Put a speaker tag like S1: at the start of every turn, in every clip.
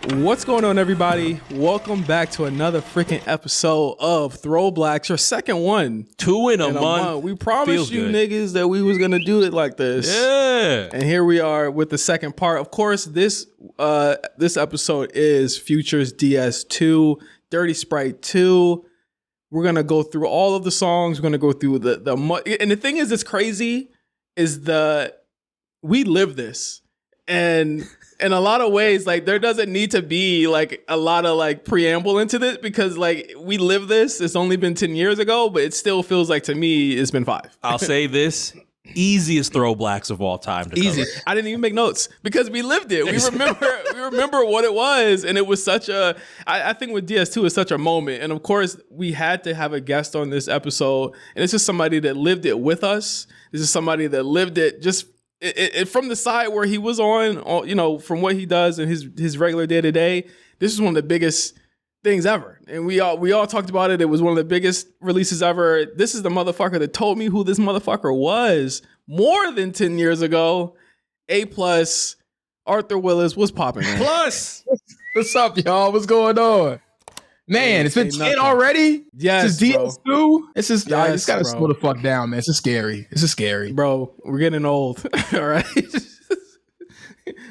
S1: What's going on, everybody? Welcome back to another freaking episode of THROWBLKS, your second one.
S2: 2 in a month.
S1: We promised you niggas that we was gonna do it like this.
S2: Yeah.
S1: And here we are with the second part. Of course, this episode is Future's DS2, Dirty Sprite 2. We're gonna go through all of the songs. We're gonna go through and the thing is, it's crazy, is we live this. And in a lot of ways, like, there doesn't need to be like a lot of like preamble into this, because like we live this. It's only been 10 years ago, but it still feels like to me it's been 5.
S2: I'll say this: easiest THROWBLKS of all time to
S1: Easy.
S2: cover.
S1: I didn't even make notes because we lived it. We remember what it was, and it was such a. I think with DS2 is such a moment, and of course we had to have a guest on this episode, and it's just somebody that lived it with us. This is somebody that lived it just. It from the side where he was on, you know, from what he does in his regular day to day. This is one of the biggest things ever, and we all talked about it. It was one of the biggest releases ever. This is the motherfucker that told me who this motherfucker was more than 10 years ago. A+, Arthur Willis was popping.
S3: Plus, what's up, y'all? What's going on? Man, it's been 10 already?
S1: Yes,
S3: this is DS2? It's just, I just gotta
S1: bro.
S3: slow the fuck down, man. It's just scary. It's just scary.
S1: Bro, we're getting old. All right.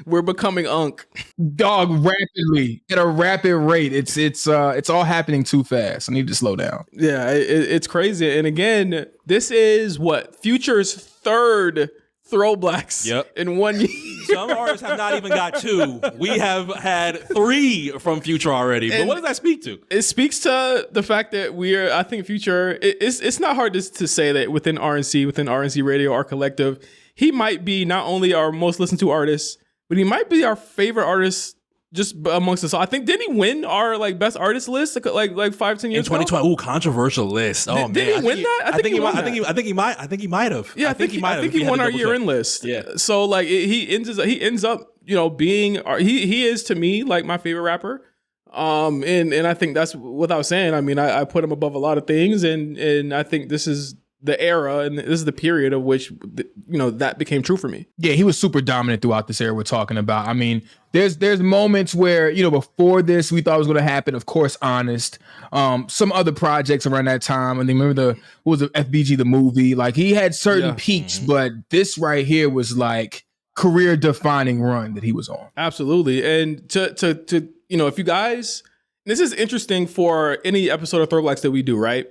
S1: We're becoming unk.
S3: Dog, rapidly, at a rapid rate. It's all happening too fast. I need to slow down.
S1: Yeah, it's crazy. And again, this is what? Future's third THROWBLKS in 1 year.
S2: Some artists have not even got 2. We have had 3 from Future already. But what does that speak to?
S1: It speaks to the fact that I think Future, it's not hard to say that within RNC Radio, our collective, he might be not only our most listened to artist, but he might be our favorite artist just amongst us all. I think, didn't he win our like best artist list like 5-10 years ago?
S2: In 2020, ooh, controversial list. Oh,
S1: did he win that?
S2: I think he might have.
S1: Yeah, I think he won our year-end list.
S2: Yeah.
S1: So like he ends up, you know, being he is to me like my favorite rapper. And I think that's without saying. I mean, I put him above a lot of things, and I think this is the era and this is the period of which, you know, that became true for me.
S3: Yeah, he was super dominant throughout this era we're talking about. I mean, there's moments where, you know, before this we thought it was going to happen. Of course, Honest, some other projects around that time. And then remember what was the FBG, the movie? Like, he had certain peaks, but this right here was like career defining run that he was on.
S1: Absolutely. And to you know, if you guys, this is interesting for any episode of THROWBLKS that we do, right?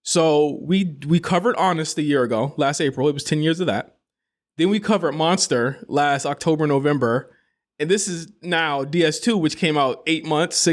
S1: So we covered Honest a year ago, last April. It was 10 years of that. Then we covered Monster last October, November. And this is now DS2, which came out 8 months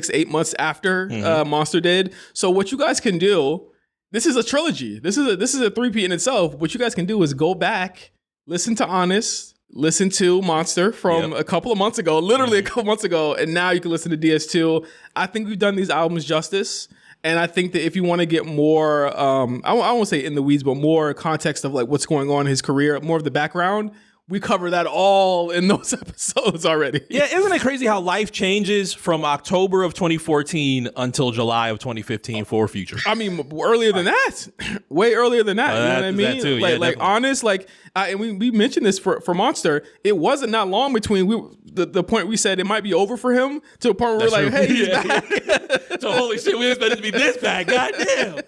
S1: after Monster did. So what you guys can do, this is a trilogy. This is a three-peat in itself. What you guys can do is go back, listen to Honest, listen to Monster from a couple of months ago, literally a couple months ago, and now you can listen to DS2. I think we've done these albums justice. And I think that if you want to get more, I won't say in the weeds, but more context of like what's going on in his career, more of the background, we cover that all in those episodes already.
S2: Yeah, isn't it crazy how life changes from October of 2014 until July of 2015 for Future?
S1: I mean, earlier than that, way earlier than that. You know what I mean?
S2: That too.
S1: Like Honest, like, and we mentioned this for Monster. It wasn't not long between the point we said it might be over for him to the point where we're like, hey, he's back.
S2: So holy shit, we expected to be this bad. Goddamn.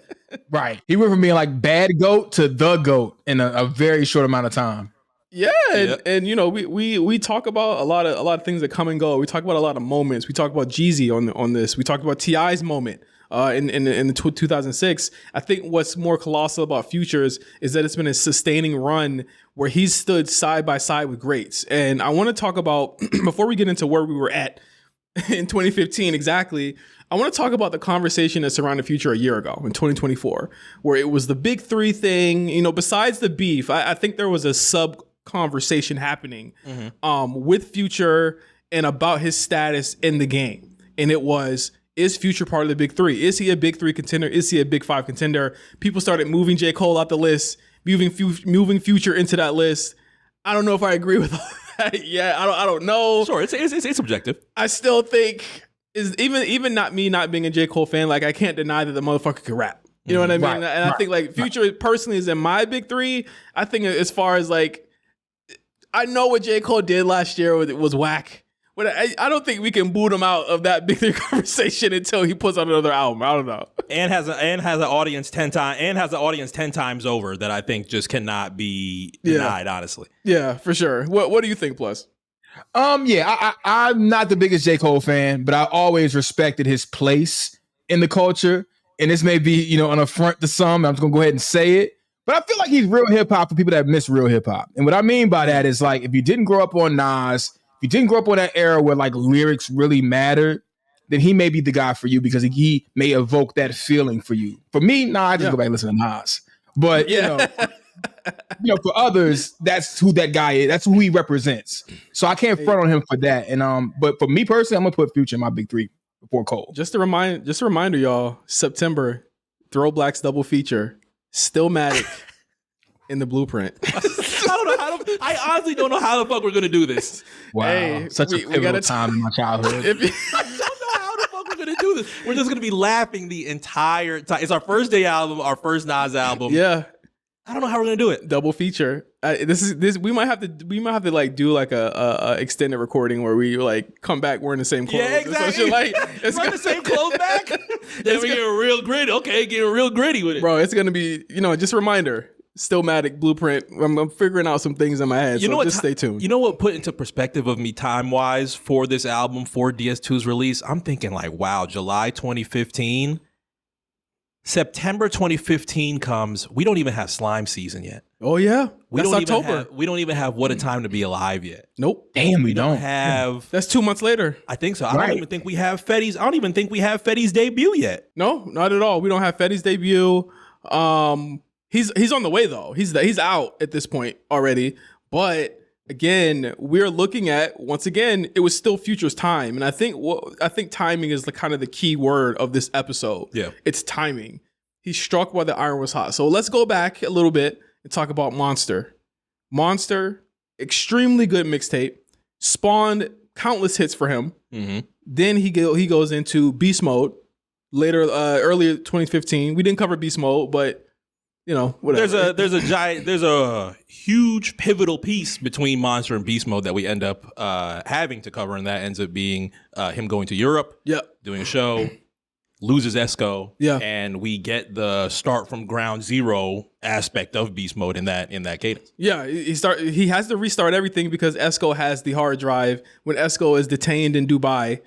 S3: Right. He went from being like bad GOAT to the GOAT in a very short amount of time.
S1: Yeah, and you know, we talk about a lot of things that come and go. We talk about a lot of moments. We talk about Jeezy on this. We talked about T.I.'s moment in 2006. I think what's more colossal about Futures is that it's been a sustaining run where he's stood side by side with greats. And I want to talk about, before we get into where we were at in 2015 exactly, I want to talk about the conversation that surrounded Future a year ago in 2024, where it was the big 3 thing. You know, besides the beef, I think there was a sub conversation happening with Future and about his status in the game. And it was, is Future part of the big 3? Is he a big 3 contender? Is he a big 5 contender? People started moving J. Cole out the list, moving Future into that list. I don't know if I agree with that. Yeah, I don't know.
S2: Sure, it's subjective.
S1: I still think is even not me not being a J. Cole fan, like I can't deny that the motherfucker can rap. You know what I mean? Right, and I think like Future personally is in my big 3. I think as far as like, I know what J. Cole did last year was whack. But I don't think we can boot him out of that Big Three conversation until he puts out another album. I don't know.
S2: And has an audience 10 times over that I think just cannot be denied, honestly.
S1: Yeah, for sure. What do you think, Plus?
S3: I'm not the biggest J. Cole fan, but I always respected his place in the culture. And this may be, an affront to some. I'm just gonna go ahead and say it. But I feel like he's real hip hop for people that miss real hip hop. And what I mean by that is like if you didn't grow up on Nas, if you didn't grow up on that era where like lyrics really mattered, then he may be the guy for you because he may evoke that feeling for you. For me, I just go back and listen to Nas. But for others, that's who that guy is. That's who he represents. So I can't front on him for that. And but for me personally, I'm gonna put Future in my big three before Cole.
S1: Just a reminder, y'all. September, THROWBLKS double feature, Stillmatic in the Blueprint.
S2: I honestly don't know how the fuck we're gonna do this.
S3: Wow, such a pivotal time in my childhood.
S2: I don't know how the fuck we're gonna do this. We're just gonna be laughing the entire time. It's our first day album, our first Nas album.
S1: Yeah.
S2: I don't know how we're gonna do it.
S1: Double feature. This we might have to like do like a extended recording where we like come back wearing the same clothes.
S2: Yeah, exactly.
S1: It's
S2: run the same clothes back. Then we get real gritty. Okay, getting real gritty with it,
S1: bro. It's gonna be just a reminder. Stillmatic Blueprint. I'm figuring out some things in my head. Just stay tuned.
S2: You know what put into perspective of me time wise for this album for DS2's release? I'm thinking like, wow, July 2015. September 2015 comes. We don't even have Slime season yet.
S1: Oh yeah,
S2: that's October. We don't even have What a Time to Be Alive yet.
S1: Nope.
S3: Damn, we don't
S2: have.
S1: That's 2 months later.
S2: I think so. I don't even think we have Fetty's. I don't even think we have Fetty's debut yet.
S1: No, not at all. We don't have Fetty's debut. He's on the way though. He's out at this point already. But again, we're looking at once again. It was still Future's time, and I think timing is the kind of the key word of this episode.
S2: Yeah,
S1: it's timing. He struck while the iron was hot. So let's go back a little bit and talk about Monster. Monster, extremely good mixtape, spawned countless hits for him.
S2: Mm-hmm.
S1: Then he goes into Beast Mode later, earlier 2015. We didn't cover Beast Mode, but whatever.
S2: There's a huge pivotal piece between Monster and Beast Mode that we end up having to cover, and that ends up being him going to Europe, doing a show, loses Esco, and we get the start from ground zero aspect of Beast Mode in that cadence.
S1: Yeah, he has to restart everything because Esco has the hard drive. When Esco is detained in Dubai,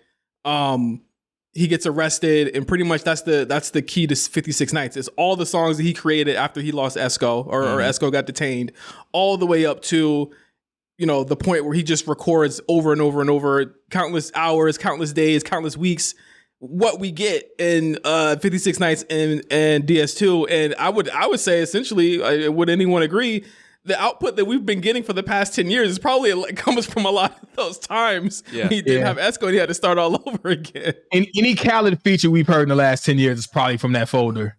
S1: he gets arrested, and pretty much that's the key to 56 Nights. It's all the songs that he created after he lost Esco or Esco got detained, all the way up to the point where he just records over and over and over, countless hours, countless days, countless weeks. What we get in 56 Nights and DS2, and I would say essentially, would anyone agree? The output that we've been getting for the past 10 years is probably comes from a lot of those times. Yeah. He didn't have Esco and he had to start all over again.
S3: And any Khaled feature we've heard in the last 10 years is probably from that folder.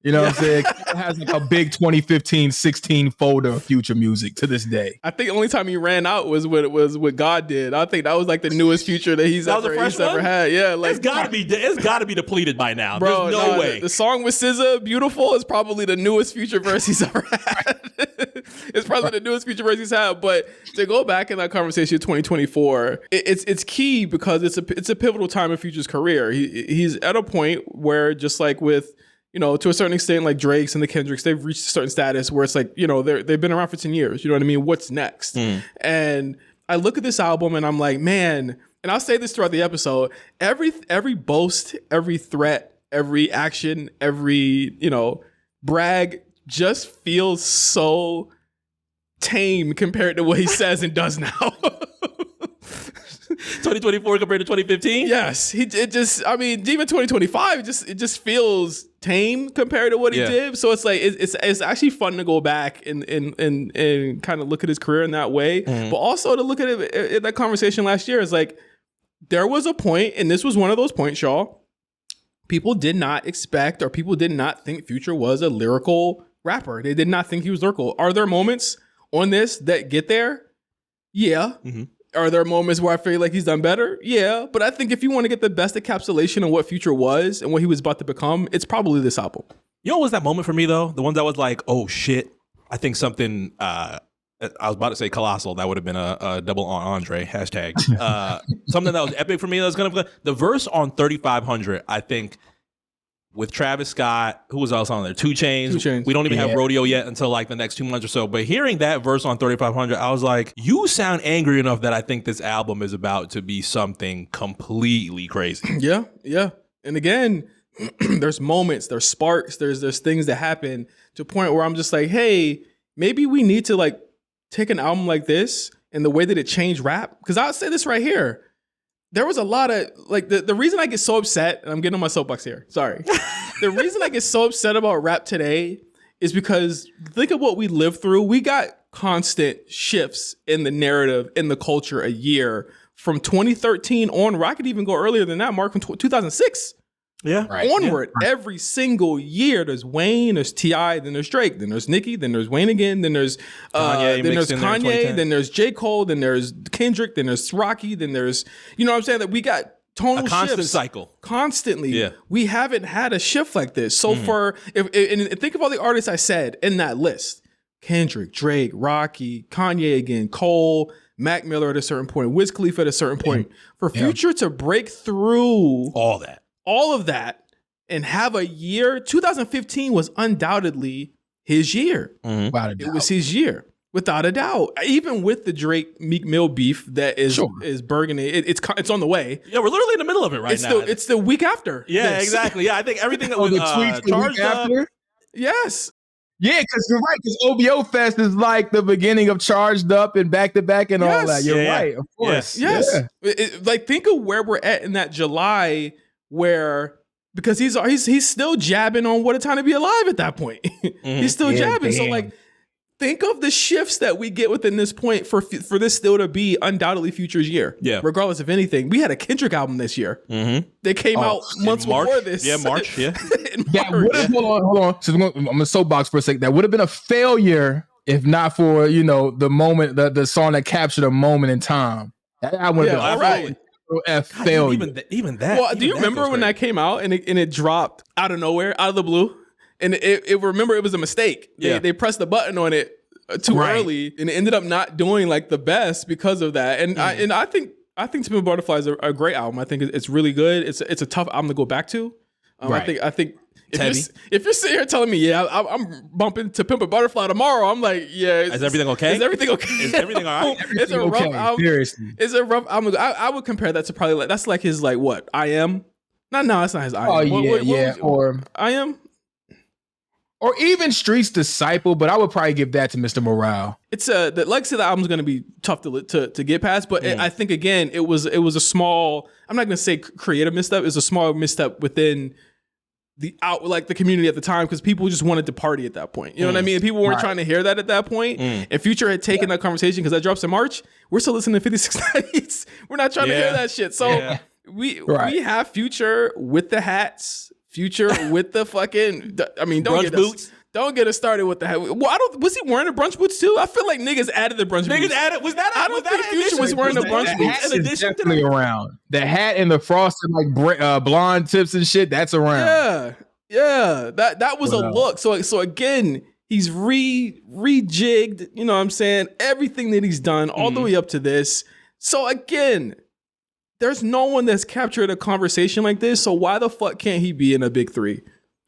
S3: You know what I'm saying? It has like a big 2015-16 folder of Future music to this day.
S1: I think the only time he ran out was what God did. I think that was like the newest Future that he's ever had. Yeah, like
S2: it's gotta be depleted by now. Bro, there's no way.
S1: The song with SZA, Beautiful, is probably the newest Future verse he's ever had. It's probably the newest Future verse he's had. But to go back in that conversation, 2024, it's key because it's a pivotal time in Future's career. He's at a point where, just like with to a certain extent, like Drake's and the Kendricks, they've reached a certain status where it's like, they've been around for 10 years. You know what I mean? What's next? And I look at this album and I'm like, man, and I'll say this throughout the episode, every boast, every threat, every action, every, brag just feels so tame compared to what he says and does now.
S2: 2024 compared to 2015?
S1: Yes. Even 2025, it just feels tame compared to what he did. So it's like it's actually fun to go back and kind of look at his career in that way. But also to look at it in that conversation last year is like there was a point, and this was one of those points, y'all. People did not expect or people did not think Future was a lyrical rapper. They did not think he was lyrical. Are there moments on this that get there? Yeah. Mm-hmm. Are there moments where I feel like he's done better? Yeah. But I think if you want to get the best encapsulation of what Future was and what he was about to become, it's probably this album.
S2: You know what was that moment for me, though? The one that was like, oh, shit. I think something I was about to say colossal. That would have been a double on Andre hashtag. Something that was epic for me. That was kind of the verse on 3500. I think with Travis Scott, who was else on there? 2 Chainz. We don't even have Rodeo yet until like the next 2 months or so. But hearing that verse on 3500, I was like, you sound angry enough that I think this album is about to be something completely crazy.
S1: Yeah. And again, there's moments, there's sparks, there's things that happen to a point where I'm just like, hey, maybe we need to like take an album like this and the way that it changed rap. Because I'll say this right here. There was a lot of like the reason I get so upset, and I'm getting on my soapbox here. Sorry. The reason I get so upset about rap today is because think of what we lived through. We got constant shifts in the narrative, in the culture a year from 2013 on. Or I could even go earlier than that, Mark, from 2006.
S2: Yeah.
S1: Right. Onward, every single year, there's Wayne, there's T.I., then there's Drake, then there's Nicki, then there's Wayne again, then there's Kanye, then there's J. Cole, then there's Kendrick, then there's Rocky, then there's, you know what I'm saying? That we got tonal shifts. A constant
S2: cycle.
S1: Constantly. Yeah. We haven't had a shift like this. So and think of all the artists I said in that list. Kendrick, Drake, Rocky, Kanye again, Cole, Mac Miller at a certain point, Wiz Khalifa at a certain point. For Future to break through all of that and have a year, 2015 was undoubtedly his year. It was his year, without a doubt. Even with the Drake Meek Mill beef that is burgeoning, it's on the way.
S2: Yeah, we're literally in the middle of it right now.
S1: It's the week after.
S2: Yeah, exactly. Yeah, I think everything that was charged up.
S1: Yes.
S3: Yeah, because you're right. Because OBO Fest is like the beginning of Charged Up and Back to Back and all that. You're right, of course.
S1: Yes. Like think of where we're at in that July. Where because he's still jabbing on What a Time to Be Alive at that point. He's still jabbing. So like think of the shifts that we get within this point for this still to be undoubtedly Future's year. Yeah. Regardless of anything. We had a Kendrick album this year. They came out months before this.
S2: Yeah, March. Yeah.
S3: Hold on. So I'm gonna soapbox for a second. That would have been a failure if not for, the moment, the song that captured a moment in time. That album would have been all right. Failure.
S2: Even that.
S1: Well, do you remember when that came out and it dropped out of nowhere, out of the blue? And it remember it was a mistake. They pressed the button on it too early, and it ended up not doing like the best because of that. And I think Timid Butterfly is a great album. I think it's really good. It's a tough album to go back to. I think if you're sitting here telling me, I'm bumping to Pimp a Butterfly tomorrow, I'm like,
S2: is everything okay?
S1: Is everything okay?
S2: Is everything all right?
S1: It's a rough album. Seriously. It's a rough album. I would compare that to probably like that's like his like what? I Am? No, that's not his I Am.
S3: Or
S1: I Am?
S3: Or even Street's Disciple, but I would probably give that to Mr. Morale.
S1: It's the legacy of the album is going to be tough to get past, but I think again it was a small. I'm not going to say creative misstep. It's a small misstep within the community at the time because people just wanted to party at that point. You know what I mean? People weren't trying to hear that at that point. And Future had taken that conversation because that drops in March. We're still listening to 56 Nights. We're not trying to hear that shit. So we have Future with the hats. Future with the fucking. I mean, don't get us started with the hat. Well, was he wearing the brunch boots too? I feel like niggas added the brunch boots.
S2: Was that?
S1: I don't think Future was wearing the brunch boots.
S3: In addition to that, around the hat and the frosted like blonde tips and shit. That's around.
S1: Yeah. That was a look. So again, he's rejigged. You know what I'm saying? Everything that he's done all the way up to this. So again. There's no one that's captured a conversation like this, so why the fuck can't he be in a big three?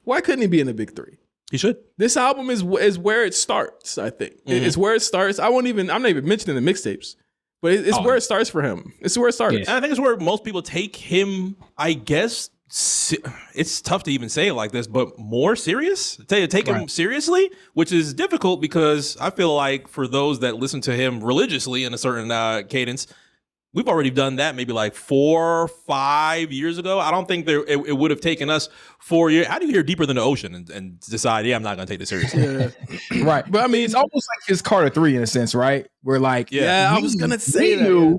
S1: Why couldn't he be in a big three?
S2: He should.
S1: This album is where it starts, I think. It's where it starts. I'm not even mentioning the mixtapes, but it's where it starts for him. It's where it starts.
S2: Yeah. And I think it's where most people take him, I guess, it's tough to even say it like this, but more serious? Take him seriously, which is difficult because I feel like for those that listen to him religiously in a certain cadence, we've already done that maybe like 4 or 5 years ago. I don't think it would have taken us 4 years. How do you hear Deeper Than the Ocean and decide, I'm not going to take this seriously?
S3: Right. But I mean, it's almost like his Carter 3 in a sense, right? We're like,
S1: I was going to say that.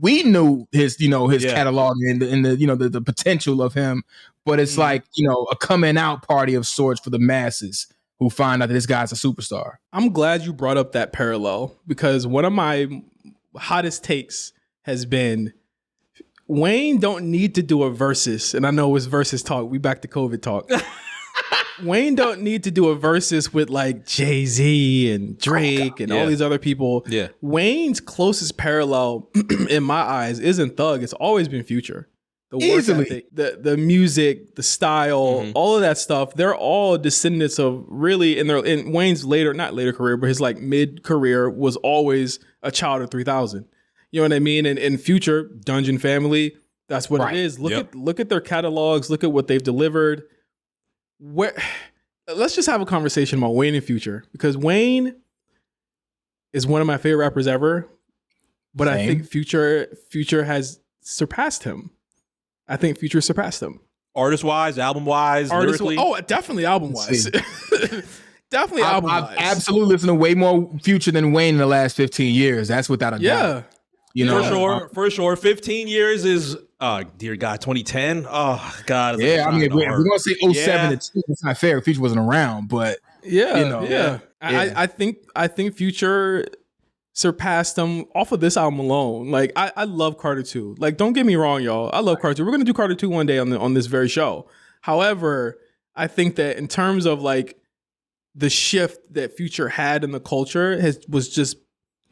S3: We knew his, his catalog and the potential of him, but it's like, a coming out party of sorts for the masses who find out that this guy's a superstar.
S1: I'm glad you brought up that parallel because one of my hottest takes has been Wayne don't need to do a versus, and I know it's versus talk. We back to COVID talk. Wayne don't need to do a versus with like Jay-Z and Drake and all these other people.
S2: Yeah.
S1: Wayne's closest parallel in my eyes isn't Thug. It's always been Future. The work
S3: Easily.
S1: ethic, the music, the style, all of that stuff. They're all descendants of really in Wayne's not later career, but his like mid career was always a child of 3000. You know what I mean? And in Future, Dungeon Family, that's what it is. Look at their catalogs. Look at what they've delivered. Let's just have a conversation about Wayne and Future, because Wayne is one of my favorite rappers ever, but I think Future has surpassed him. I think Future surpassed him.
S2: Artist-wise, album-wise, lyrically?
S1: Oh, definitely album-wise. Definitely album-wise.
S3: I've absolutely listened to way more Future than Wayne in the last 15 years. That's without a doubt. You know,
S2: for sure. 15 years is, dear God, 2010. Oh God.
S3: Yeah, I mean, if we're gonna say 07 to 2, it's not fair. Future wasn't around, but
S1: I think Future surpassed them off of this album alone. Like I love Carter 2. Like, don't get me wrong, y'all. I love Carter 2. We're gonna do Carter 2 one day on this very show. However, I think that in terms of like the shift that Future had in the culture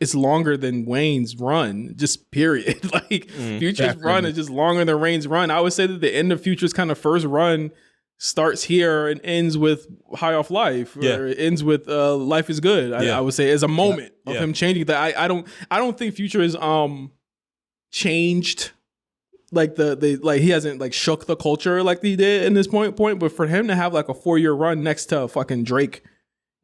S1: it's longer than Wayne's run, just period. Like Future's run is just longer than Wayne's run. I would say that the end of Future's kind of first run starts here and ends with High Off Life, or it ends with Life Is Good. I would say as a moment of him changing that. I don't think Future is changed like he hasn't like shook the culture like he did in this point, but for him to have like a 4-year run next to fucking Drake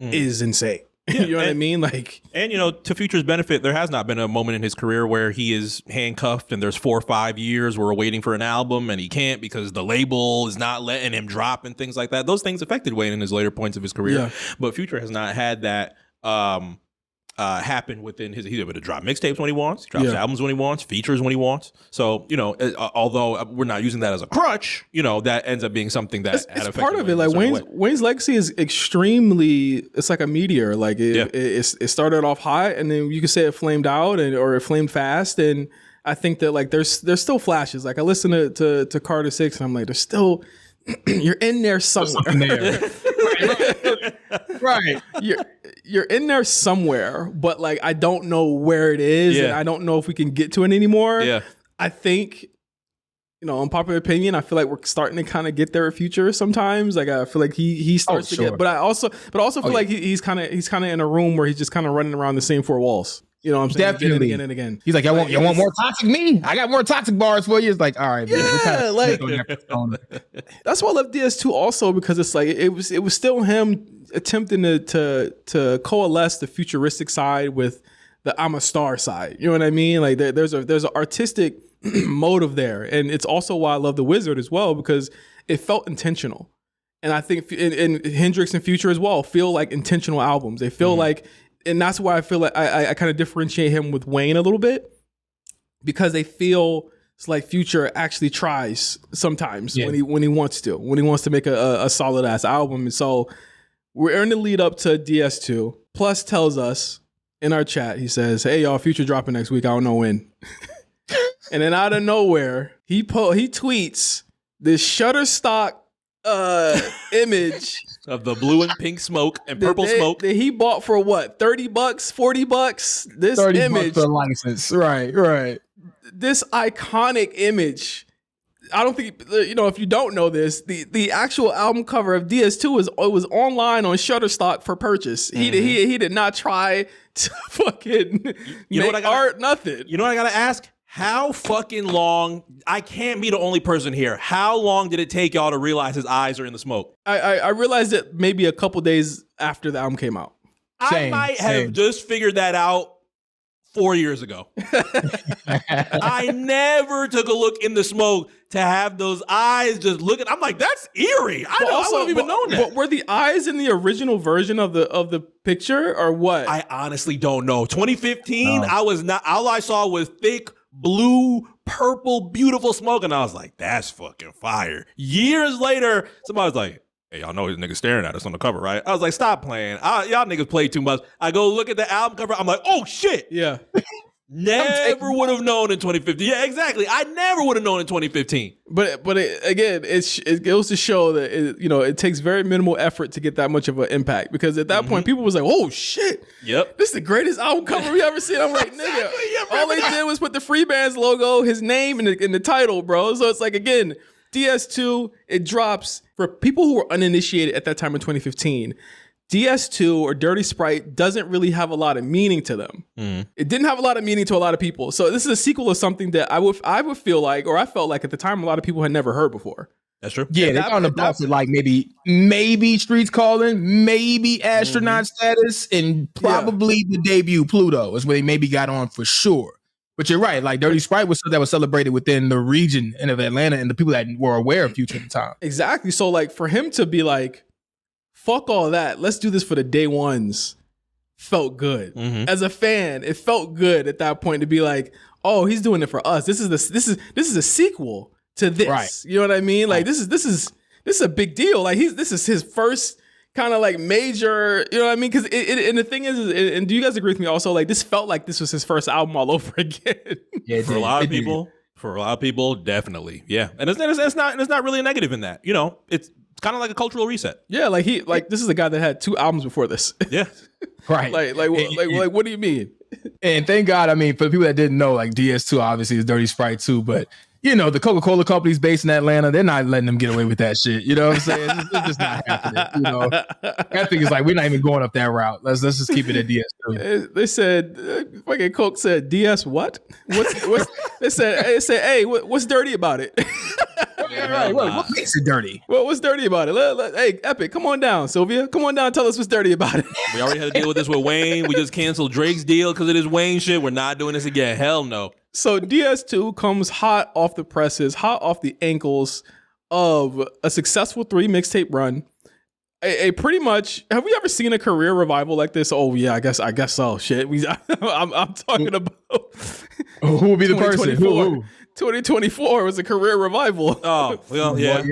S1: is insane. You know what I mean? Like,
S2: and you know, to Future's benefit, there has not been a moment in his career where he is handcuffed and there's 4 or 5 years where we're waiting for an album and he can't because the label is not letting him drop and things like that. Those things affected Wayne in his later points of his career, but Future has not had that happen within his. He's able to drop mixtapes when he wants, he drops albums when he wants, features when he wants. So, you know, although we're not using that as a crutch, you know, that ends up being something that
S1: it's part of it. Like Wayne's legacy is extremely. It's like a meteor. Like it started off hot, and then you could say it flamed out, or it flamed fast. And I think that like there's still flashes. Like I listen to Carter 6, and I'm like, there's still you're in there somewhere. Right. You're in there somewhere, but like I don't know where it is, and I don't know if we can get to it anymore. Yeah. I think, you know, unpopular opinion, I feel like we're starting to kind of get there at Future sometimes. Like I feel like he starts to get, but I also feel like he's kind of in a room where he's just kind of running around the same 4 walls. You know what I'm saying?
S3: Definitely.
S1: Again and again.
S3: He's like, you want more toxic me? I got more toxic bars for you. It's like, all right, man.
S1: That's why I love DS2 also, because it's like it was still him attempting to coalesce the futuristic side with the I'm a star side. You know what I mean? Like there's an artistic motive there, and it's also why I love The Wizard as well, because it felt intentional. And I think in Hendrix and Future as well feel like intentional albums. They feel like. And that's why I feel like I kind of differentiate him with Wayne a little bit, because they feel it's like Future actually tries sometimes when he wants to make a solid ass album. And so we're in the lead up to DS2. Plus tells us in our chat, he says, "Hey y'all, Future dropping next week. I don't know when." And then out of nowhere, he tweets this Shutterstock image
S2: of the blue and pink smoke and purple smoke
S1: that he bought for what, $30, $40? This 30 image
S3: for license, right.
S1: This iconic image. I don't think, you know, if you don't know this, the actual album cover of DS2 was online on Shutterstock for purchase. He did not try to fucking make art, nothing.
S2: You know what I gotta ask? How fucking long? I can't be the only person here. How long did it take y'all to realize his eyes are in the smoke?
S1: I realized it maybe a couple days after the album came out.
S2: I might have just figured that out 4 years ago. I never took a look in the smoke to have those eyes just looking. I'm like, that's eerie. I wouldn't have even known that.
S1: But were the eyes in the original version of the picture or what?
S2: I honestly don't know. 2015, I was not. All I saw was thick blue, purple, beautiful smoke, and I was like, that's fucking fire. Years later, somebody was like, hey, y'all know this nigga staring at us on the cover, right? I was like, stop playing. Y'all niggas play too much. I go look at the album cover. I'm like, oh shit.
S1: Yeah.
S2: Never would have known in 2015. Yeah, exactly. I never would have known in 2015.
S1: But again, it goes to show that it takes very minimal effort to get that much of an impact, because at that point people was like, oh shit,
S2: yep,
S1: this is the greatest album cover we ever seen. I'm like, nigga, all they did was put the Free Bands logo, his name in the title, bro. So it's like, again, DS2, it drops for people who were uninitiated at that time in 2015. DS2 or Dirty Sprite doesn't really have a lot of meaning to them. It didn't have a lot of meaning to a lot of people. So this is a sequel of something that I would feel like, or I felt like at the time, a lot of people had never heard before.
S2: That's true.
S3: Yeah, they on the box with like maybe Streets Calling, maybe Astronaut Status, and probably the debut Pluto is where they maybe got on for sure. But you're right, like Dirty Sprite was celebrated within the region and of Atlanta and the people that were aware of Future at the time.
S1: Exactly. So like for him to be like, fuck all that, let's do this for the day ones, felt good. As a fan, it felt good at that point to be like, oh, he's doing it for us. This is a sequel to this. Right. You know what I mean? Like this is a big deal. Like this is his first kind of like major, you know what I mean? Because and the thing is, and do you guys agree with me also? Like this felt like this was his first album all over again.
S2: Yeah, for a lot of people, definitely. Yeah, and it's not really a negative in that. You know, it's kind of like a cultural reset.
S1: Yeah, like this is a guy that had 2 albums before this.
S2: Yeah,
S3: right.
S1: Like what do you mean?
S3: And thank God, I mean, for the people that didn't know, like DS2 obviously is Dirty Sprite too, but you know, the Coca-Cola company's based in Atlanta. They're not letting them get away with that shit. You know what I'm saying? It's just not happening. You know, I think it's like we're not even going up that route. Let's just keep it at DS2.
S1: They said, fucking Coke said, DS what? What's they said, hey, what's dirty about it?
S3: Right. What makes it dirty?
S1: Well, what's dirty about it? Hey, Epic, come on down, Sylvia. Come on down and tell us what's dirty about it.
S2: We already had to deal with this with Wayne. We just canceled Drake's deal because of this Wayne shit. We're not doing this again. Hell no.
S1: So DS2 comes hot off the presses, hot off the ankles of a successful 3 mixtape run. A pretty much, have we ever seen a career revival like this? Oh yeah, I guess so. Shit, I'm talking about
S3: who will be the person? Who?
S1: 2024 was a career revival.
S2: Oh well, yeah.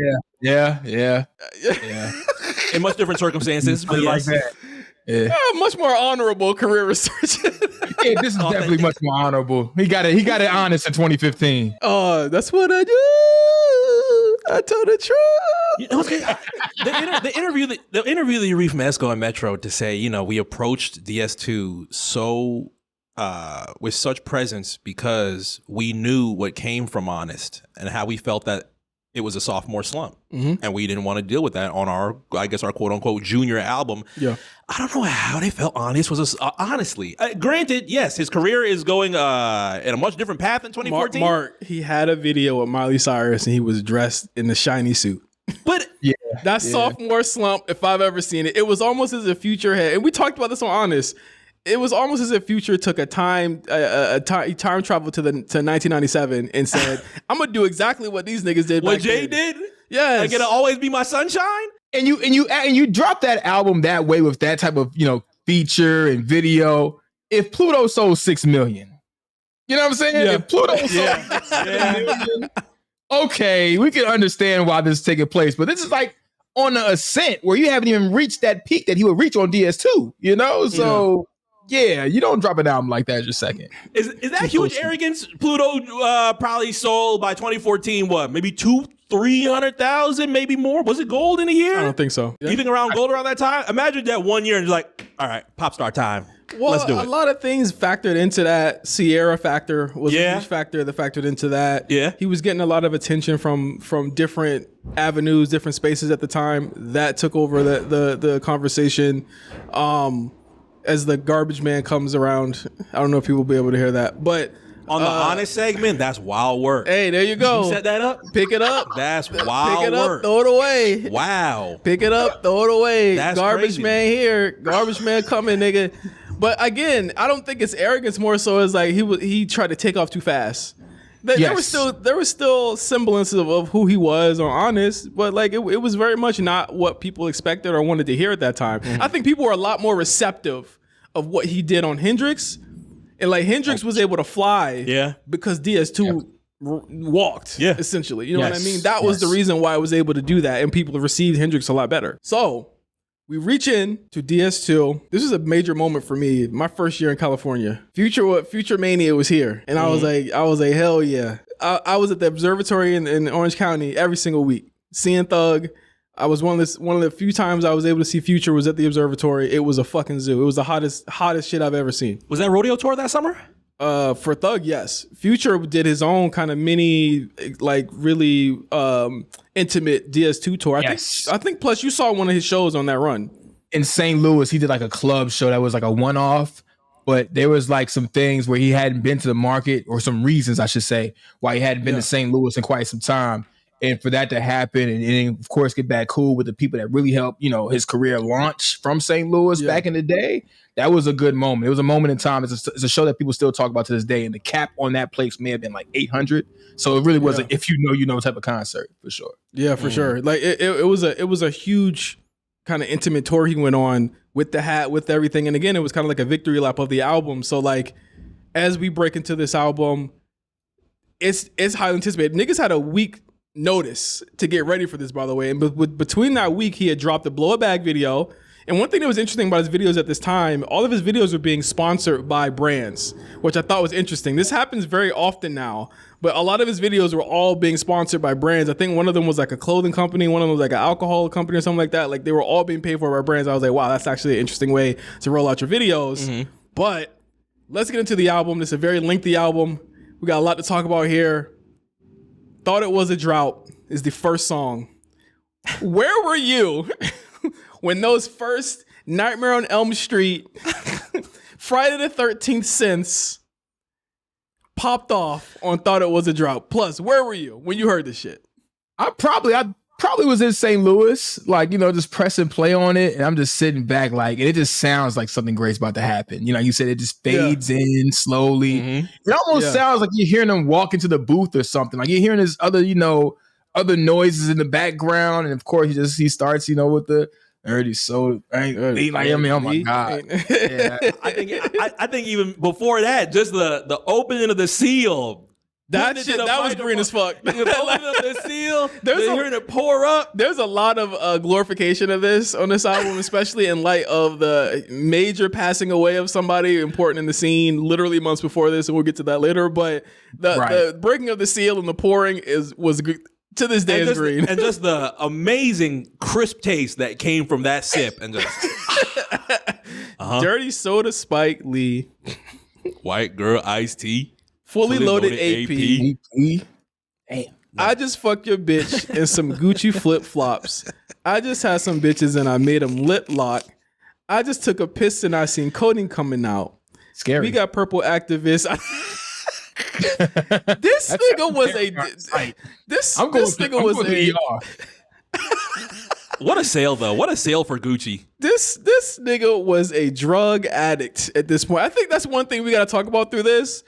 S2: In much different circumstances, but yes.
S3: Like that. Yeah.
S1: Much more honorable career research.
S3: Yeah, this is definitely much more honorable. He got it honest in 2015.
S1: That's what I do. I told the truth.
S2: You know, the interview that you read from Esco and Metro to say, you know, we approached DS2 so with such presence because we knew what came from Honest and how we felt that it was a sophomore slump, and we didn't want to deal with that on our quote unquote junior album.
S1: Yeah,
S2: I don't know how they felt Honest was honestly. Granted, yes, his career is going in a much different path in 2014.
S1: Mark, he had a video with Miley Cyrus and he was dressed in the shiny suit.
S2: But
S1: that's sophomore slump if I've ever seen it. It was almost as if Future had, and we talked about this on Honest. It was almost as if Future took time travel to 1997 and said, "I'm gonna do exactly what these niggas did."
S2: What Jay did?
S1: Yes.
S2: Like it'll always be my sunshine.
S3: And you drop that album that way with that type of feature and video. If Pluto sold 6 million, you know what I'm saying?
S1: Yeah.
S3: If Pluto sold 6 million, okay, we can understand why this is taking place. But this is like on the ascent where you haven't even reached that peak that he would reach on DS2. You know, so. Yeah, you don't drop an album like that just a second.
S2: Is that huge arrogance? Pluto probably sold by 2014, what? Maybe 300,000, maybe more? Was it gold in a year?
S1: I don't think so.
S2: You think around gold around that time? Imagine that 1 year and you're like, all right, pop star time.
S1: Well,
S2: let's do it.
S1: A lot of things factored into that. Sierra factor was a huge factor that factored into that.
S2: Yeah.
S1: He was getting a lot of attention from different avenues, different spaces at the time. That took over the conversation. As the garbage man comes around, I don't know if people will be able to hear that, but
S2: on the Honest segment, that's wild work.
S1: Hey, there you go.
S2: You set that up?
S1: Pick it up.
S2: That's wild
S1: Pick it
S2: work.
S1: Up, throw it away.
S2: Wow.
S1: Pick it up, throw it away.
S2: That's
S1: garbage
S2: crazy.
S1: man here. Garbage man coming, nigga. But again, I don't think it's arrogance, more so as like he tried to take off too fast. There was still semblances of who he was on Honest, but like it was very much not what people expected or wanted to hear at that time. I think people were a lot more receptive of what he did on Hendrix, and like Hendrix was able to fly, because DS2 walked, essentially. You know what I mean? That was the reason why I was able to do that, and people received Hendrix a lot better. So We reach in to DS2. This was a major moment for me. My first year in California. Future Mania was here. And I was like, hell yeah. I was at the observatory in Orange County every single week, seeing Thug. I was one of the few times I was able to see Future was at the observatory. It was a fucking zoo. It was the hottest shit I've ever seen.
S2: Was that rodeo tour that summer?
S1: For Thug, yes. Future did his own kind of mini, like really intimate DS2 tour. I think plus you saw one of his shows on that run.
S3: In St. Louis, he did like a club show that was like a one-off, but there was like some things where he hadn't been to the market, or some reasons I should say, why he hadn't been to St. Louis in quite some time. And for that to happen, and of course get back cool with the people that really helped, his career launch from St. Louis back in the day, that was a good moment. It was a moment in time. It's a show that people still talk about to this day. And the cap on that place may have been like 800. So it really was a if you know type of concert for sure.
S1: Yeah, for sure. Like it was a huge kind of intimate tour he went on with the hat, with everything. And again, it was kind of like a victory lap of the album. So like as we break into this album, it's highly anticipated. Niggas had a week notice to get ready for this, by the way. And between that week, he had dropped a Blow a Bag video. And one thing that was interesting about his videos at this time, all of his videos were being sponsored by brands, which I thought was interesting. This happens very often now, but a lot of his videos were all being sponsored by brands. I think one of them was like a clothing company, one of them was like an alcohol company or something like that. Like they were all being paid for by brands. I was like, wow, that's actually an interesting way to roll out your videos. Mm-hmm. But let's get into the album. It's a very lengthy album. We got a lot to talk about here. Thought It Was a Drought is the first song. Where were you when those first Nightmare on Elm Street, Friday the 13th synths popped off on Thought It Was a Drought? Plus, where were you when you heard this shit?
S3: I probably was in St. Louis, like, just press and play on it. And I'm just sitting back, like, and it just sounds like something great's about to happen. You said it just fades in slowly. Mm-hmm. It almost sounds like you're hearing them walk into the booth or something. Like you're hearing this other, other noises in the background. And of course he starts, with the early so like, oh my God.
S2: Yeah. I think even before that, just the opening of the seal.
S1: That shit, that was green as fuck.
S2: The opening of the seal, hearing it pour up.
S1: There's a lot of glorification of this on this album, especially in light of the major passing away of somebody important in the scene literally months before this, and we'll get to that later. But the breaking of the seal and the pouring was to this day is green.
S2: And just the amazing crisp taste that came from that sip. And just
S1: Dirty Soda Spike Lee.
S2: White Girl Iced Tea.
S1: Fully loaded AP.
S3: Damn.
S1: I just fucked your bitch in some Gucci flip-flops. I just had some bitches and I made them lip lock. I just took a piss and I seen coding coming out.
S3: Scary.
S1: We got purple activists. This nigga was
S2: What a sale, though. What a sale for Gucci.
S1: This nigga was a drug addict at this point. I think that's one thing we got to talk about through this.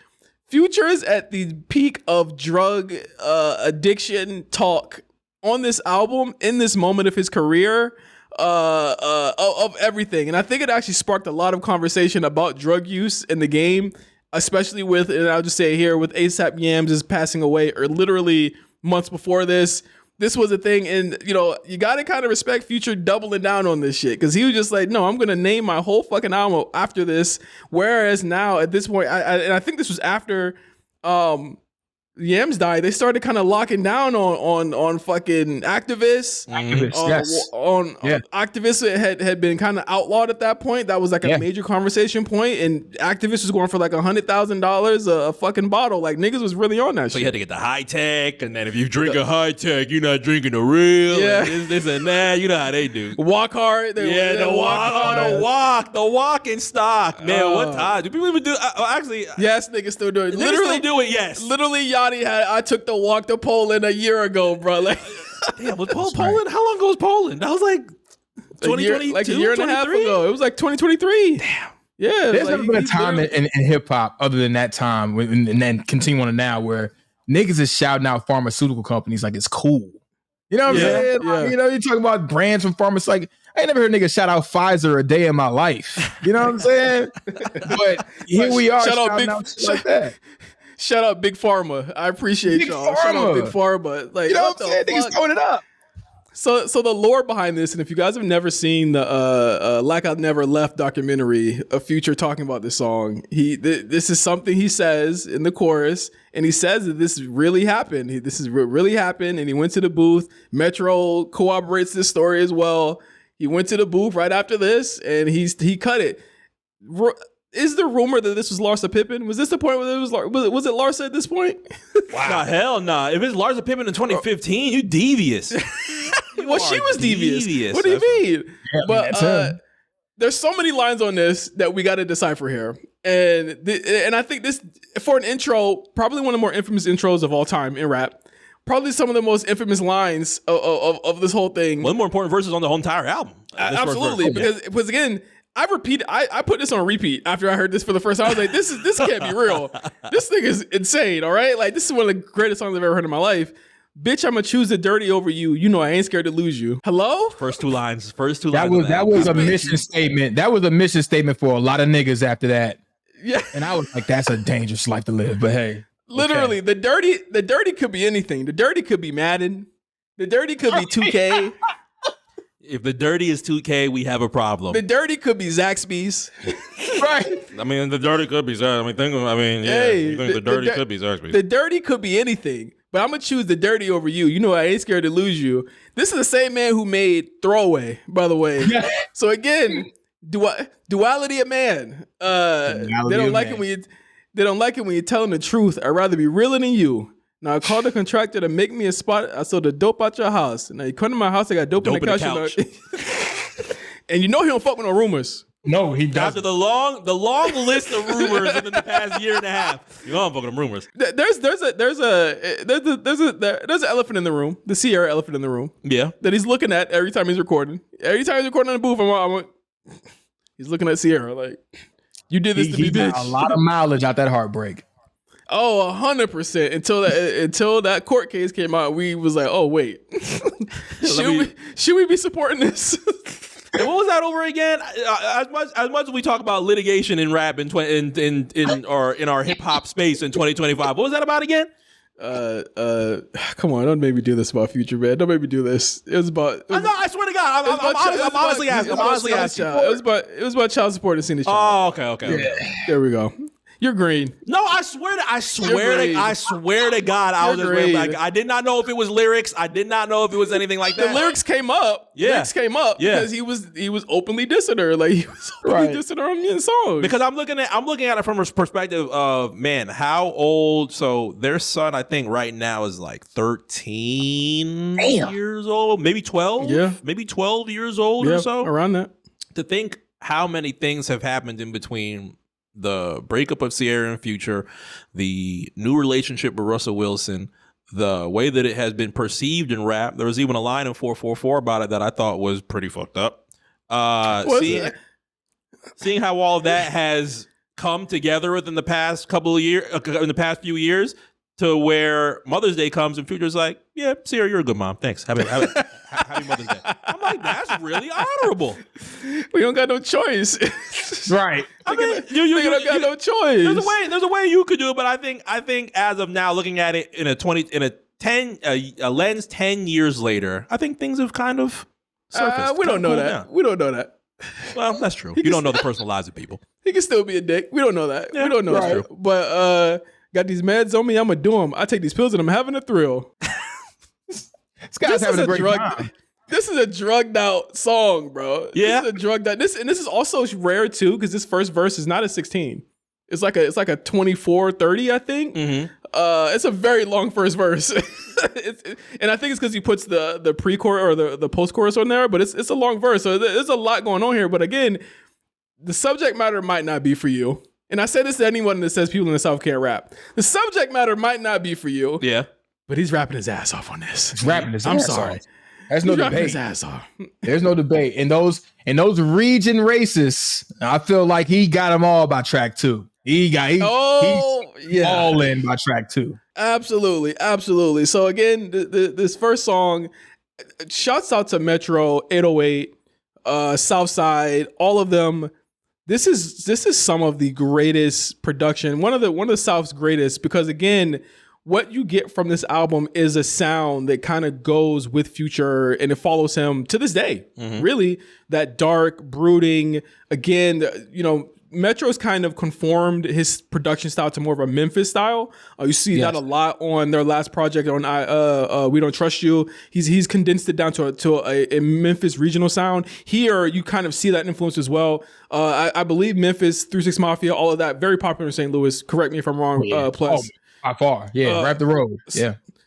S1: Future is at the peak of drug addiction talk on this album in this moment of his career, of everything. And I think it actually sparked a lot of conversation about drug use in the game, especially with, and I'll just say it here, with ASAP Yams is passing away, or literally months before this. This was a thing, and you gotta kind of respect Future doubling down on this shit, because he was just like, no, I'm gonna name my whole fucking album after this. Whereas now at this point, I think this was after Yams died, they started kind of locking down on fucking activists.
S3: Yes.
S1: Activists had been kind of outlawed at that point. That was like a major conversation point, and activists was going for like $100,000 a fucking bottle. Like niggas was really on that shit.
S2: So you had to get the high tech, and then if you drink a high tech, you're not drinking the real.
S1: Yeah,
S2: and this and that. You know how they do.
S1: Walk hard.
S2: The walk in stock. Man, what time do people even do? Actually,
S1: yes, niggas still do it.
S2: Literally do it. Yes,
S1: literally, Yachty I took the walk to Poland a year ago, bro. Like,
S2: damn, was Poland? How long ago was Poland? That was like 2022,
S1: like a year and a half ago. It was like 2023. Damn. Yeah.
S3: There's never been a time in hip hop other than that time, and then continue on to now, where niggas is shouting out pharmaceutical companies like it's cool. You know what I'm saying?
S1: Yeah.
S3: You talk about brands from pharmaceutical. Like, I ain't never heard niggas shout out Pfizer a day in my life. You know what I'm saying? But here we are.
S1: Shout out Big Pharma. I appreciate y'all. Shout out Big Pharma. Like,
S3: you know what I'm saying? Niggas throwing it up.
S1: So the lore behind this, and if you guys have never seen the Like I Never Left documentary of Future talking about this song, this is something he says in the chorus, and he says that this really happened. This is really happened, and he went to the booth. Metro corroborates this story as well. He went to the booth right after this, and he cut it. Is the rumor that this was Larsa Pippen? Was this the point where it was it Larsa at this point?
S2: Wow. Nah, hell nah. If it's Larsa Pippen in 2015, you devious.
S1: Well, she was devious. What do you mean? Yeah, but there's so many lines on this that we got to decipher here, and I think this for an intro, probably one of the more infamous intros of all time in rap. Probably some of the most infamous lines of this whole thing.
S2: One of the more important verses on the whole entire album.
S1: Absolutely, because again, I put this on repeat after I heard this for the first time. I was like, this can't be real. This thing is insane. All right, like this is one of the greatest songs I've ever heard in my life. Bitch, I'ma choose the dirty over you. You know I ain't scared to lose you. Hello?
S2: First two lines.
S3: That was a mission statement. That was a mission statement for a lot of niggas after that.
S1: Yeah.
S3: And I was like, that's a dangerous life to live. But hey.
S1: Literally, okay. The dirty could be anything. The dirty could be Madden. The dirty could be 2K.
S2: If the dirty is 2K, we have a problem.
S1: The dirty could be Zaxby's.
S3: Right.
S2: I mean, the dirty could be Zaxby's. The dirty could be Zaxby's.
S1: The dirty could be anything. But I'm going to choose the dirty over you. You know I ain't scared to lose you. This is the same man who made Throwaway, by the way. So again, duality of man. They don't like it when you tell them the truth. I'd rather be realer than you. Now I called the contractor to make me a spot. I sold the dope out your house. Now you come to my house, I got dope in the couch. And you know he don't fuck with no rumors.
S3: No, he doesn't.
S2: After the long list of rumors within the past year and a half, you know I'm fucking rumors.
S1: There's an elephant in the room, the Sierra elephant in the room.
S2: Yeah,
S1: that he's looking at every time he's recording. Every time he's recording on the booth, he's looking at Sierra like, you did this to me, bitch.
S3: Got a lot of mileage out that heartbreak.
S1: Oh, 100%. Until that court case came out, we was like, oh wait, should we be supporting this?
S2: And what was that over again? As much as we talk about litigation in rap in our hip hop space in 2025, what was that about again?
S1: Come on, don't make me do this about Future, man. Don't make me do this. It was about.
S2: I swear to God, I'm honestly asking.
S1: It was about child support and seeing the show.
S2: Oh, okay.
S1: Yeah. There we go. You're green.
S2: No, I swear to God, I was just like, I did not know if it was lyrics. I did not know if it was anything like that.
S1: The lyrics came up.
S2: Yeah.
S1: Because he was openly dissing her. Like he was openly dissing her on the song.
S2: Because I'm looking at it from a perspective of, man, how old? So their son, I think right now is like 13 years old, maybe 12.
S1: Yeah,
S2: maybe 12 years old or so,
S1: around that.
S2: To think how many things have happened in between the breakup of Sierra and Future, the new relationship with Russell Wilson, the way that it has been perceived in rap. There was even a line in 444 about it that I thought was pretty fucked up. Seeing how all of that has come together within the past couple of years, in the past few years, to where Mother's Day comes and Future's like, yeah, Sierra, you're a good mom. Thanks. Happy Mother's Day. I'm like, that's really honorable.
S1: We don't got no choice.
S3: Right.
S2: I mean,
S1: you don't got no choice.
S2: There's a way you could do it, but I think as of now, looking at it in a lens 10 years later, I think things have kind of surfaced.
S1: We don't know that.
S2: Now.
S1: We don't know that.
S2: Well, that's true. You don't know the personal lives of people.
S1: He can still be a dick. We don't know that.
S2: Yeah,
S1: we don't know that. But got these meds on me. I'm gonna do them. I take these pills and I'm having a thrill.
S3: This guy's having a great time.
S1: This is a drugged out song, bro.
S2: Yeah,
S1: this is a drugged out. This is also rare too because this first verse is not a 16. It's like a 24-30, I think.
S2: Mm-hmm.
S1: It's a very long first verse, and I think it's because he puts the pre-chorus or the post-chorus on there. But it's a long verse, so there's a lot going on here. But again, the subject matter might not be for you. And I say this to anyone that says people in the South can't rap. The subject matter might not be for you.
S2: Yeah.
S1: But he's rapping his ass off on this.
S3: He's rapping his ass off.
S1: I'm sorry.
S3: There's no debate.
S1: His ass off.
S3: There's no debate. And those region racists, I feel like he got them all by track 2. He's all in by track 2.
S1: Absolutely. So again, this first song, shouts out to Metro, 808, Southside, all of them. This is some of the greatest production, one of the South's greatest, because again, what you get from this album is a sound that kind of goes with Future and it follows him to this day. Really, that dark, brooding, again, Metro's kind of conformed his production style to more of a Memphis style. You see that a lot on their last project on We Don't Trust You. He's condensed it down to a Memphis regional sound. Here, you kind of see that influence as well. I believe Memphis, 3 6 Mafia, all of that, very popular in St. Louis. Correct me if I'm wrong, Plus.
S3: By far, Rap the Road,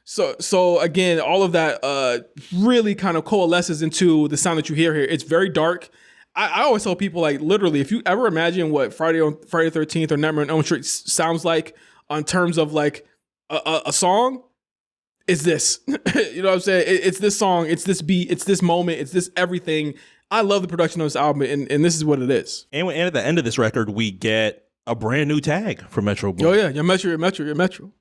S1: So again, all of that really kind of coalesces into the sound that you hear here. It's very dark. I always tell people, like, literally, if you ever imagine what Friday the 13th or Nightmare on Elm Street sounds like on terms of like a song, it's this. You know what I'm saying? It's this song, it's this beat, it's this moment, it's this everything. I love the production of this album, and this is what it is.
S2: And at the end of this record, we get a brand new tag for Metro Boomin.
S1: Oh yeah, your Metro.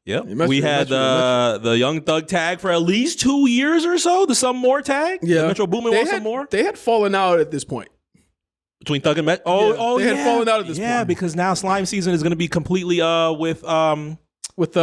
S2: Yep. We had the Young Thug tag for at least 2 years or so. The Some More tag. Yeah. Metro Boomin wants some more.
S1: They had fallen out at this point.
S2: Between Thug and Met. They had fallen out at this point. Yeah, because now Slime Season is going to be completely with London.
S1: With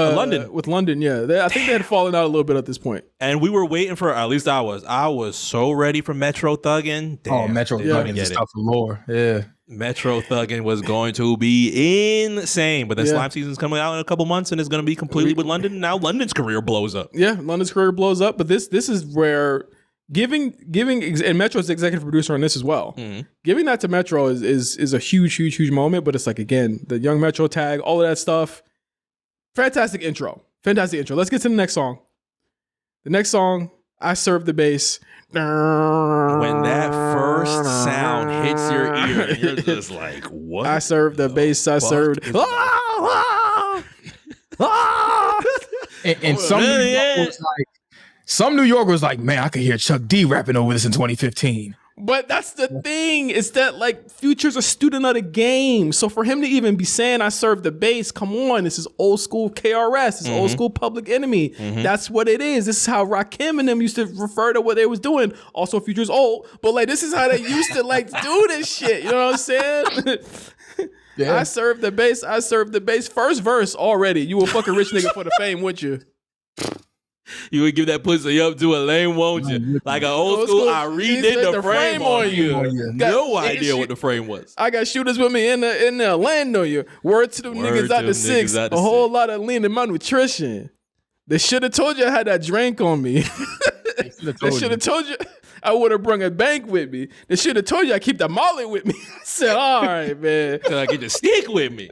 S1: London, yeah. I think they had fallen out a little bit at this point.
S2: And we were waiting for, at least I was so ready for Metro Thuggin'. Damn,
S3: Metro Thuggin' is stuff for lore. Yeah.
S2: Metro Thuggin' was going to be insane, but then Slime Season's coming out in a couple months and it's going to be completely with London. Now London's career blows up.
S1: Yeah, London's career blows up, but this is where giving and Metro's the executive producer on this as well. Giving that to Metro is a huge moment, but it's like, again, the Young Metro tag, all of that stuff. Fantastic intro. Let's get to the next song. The next song, I Serve the Bass.
S2: When that first sound hits your ear, you're just like, what?
S1: I served the bass. I served.
S3: And some New York was like, man, I could hear Chuck D rapping over this in 2015.
S1: But that's the thing, is that like Future's a student of the game. So for him to even be saying I serve the bass, come on, this is old school KRS, this is old school Public Enemy. That's what it is. This is how Rakim and them used to refer to what they was doing. Also, Future's old, but like this is how they used to like do this shit. You know what I'm saying? I serve the bass. I serve the bass. First verse already. You a fucking rich nigga for the fame, wouldn't you?
S2: You would give that pussy up to a lame, won't you? Like an old school, I redid the frame on you. No idea what the frame was.
S1: I got shooters with me in the land on you. Word to them niggas out the six. A whole lot of lean in my nutrition. They should have told you I had that drink on me. They should have told you I would have brung a bank with me. They should have told you I keep the molly with me. I said, all right, man.
S2: I get the stick with me.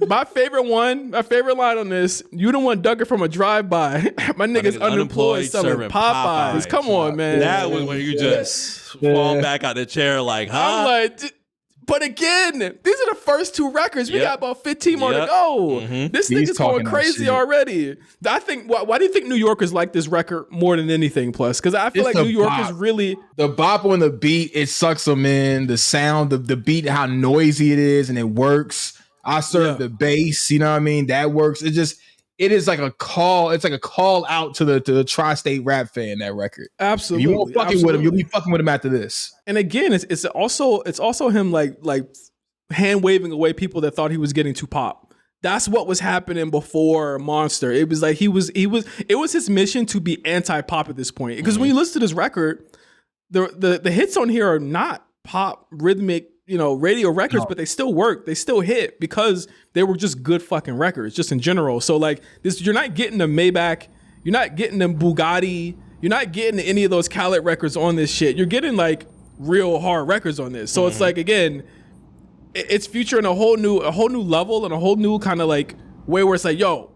S1: My favorite line on this, you the one ducking from a drive-by. My niggas unemployed selling Popeyes. Come on, man.
S2: That was when you just fall back out the chair like, huh?
S1: I'm like, but again, these are the first 2 records. We got about 15 more to go. This nigga's going crazy already. I think. Why do you think New Yorkers like this record more than anything? Plus, because I feel like New Yorkers really
S3: the bop on the beat. It sucks them in. The sound, the beat, how noisy it is, and it works. I serve the bass. You know what I mean? That works. It is like a call. It's like a call out to the tri-state rap fan. That record,
S1: absolutely.
S3: If you won't fucking with him, you'll be fucking with him after this.
S1: And again, it's also him like hand waving away people that thought he was getting too pop. That's what was happening before Monster. It was like it was his mission to be anti-pop at this point. Because when you listen to this record, the hits on here are not pop rhythmic, radio records, but they still work. They still hit because they were just good fucking records, just in general. So like this, you're not getting the Maybach, you're not getting them Bugatti, you're not getting any of those Khaled records on this shit. You're getting like real hard records on this. So it's like, again, it's Future in a whole new level and a whole new kind of like way where it's like, yo,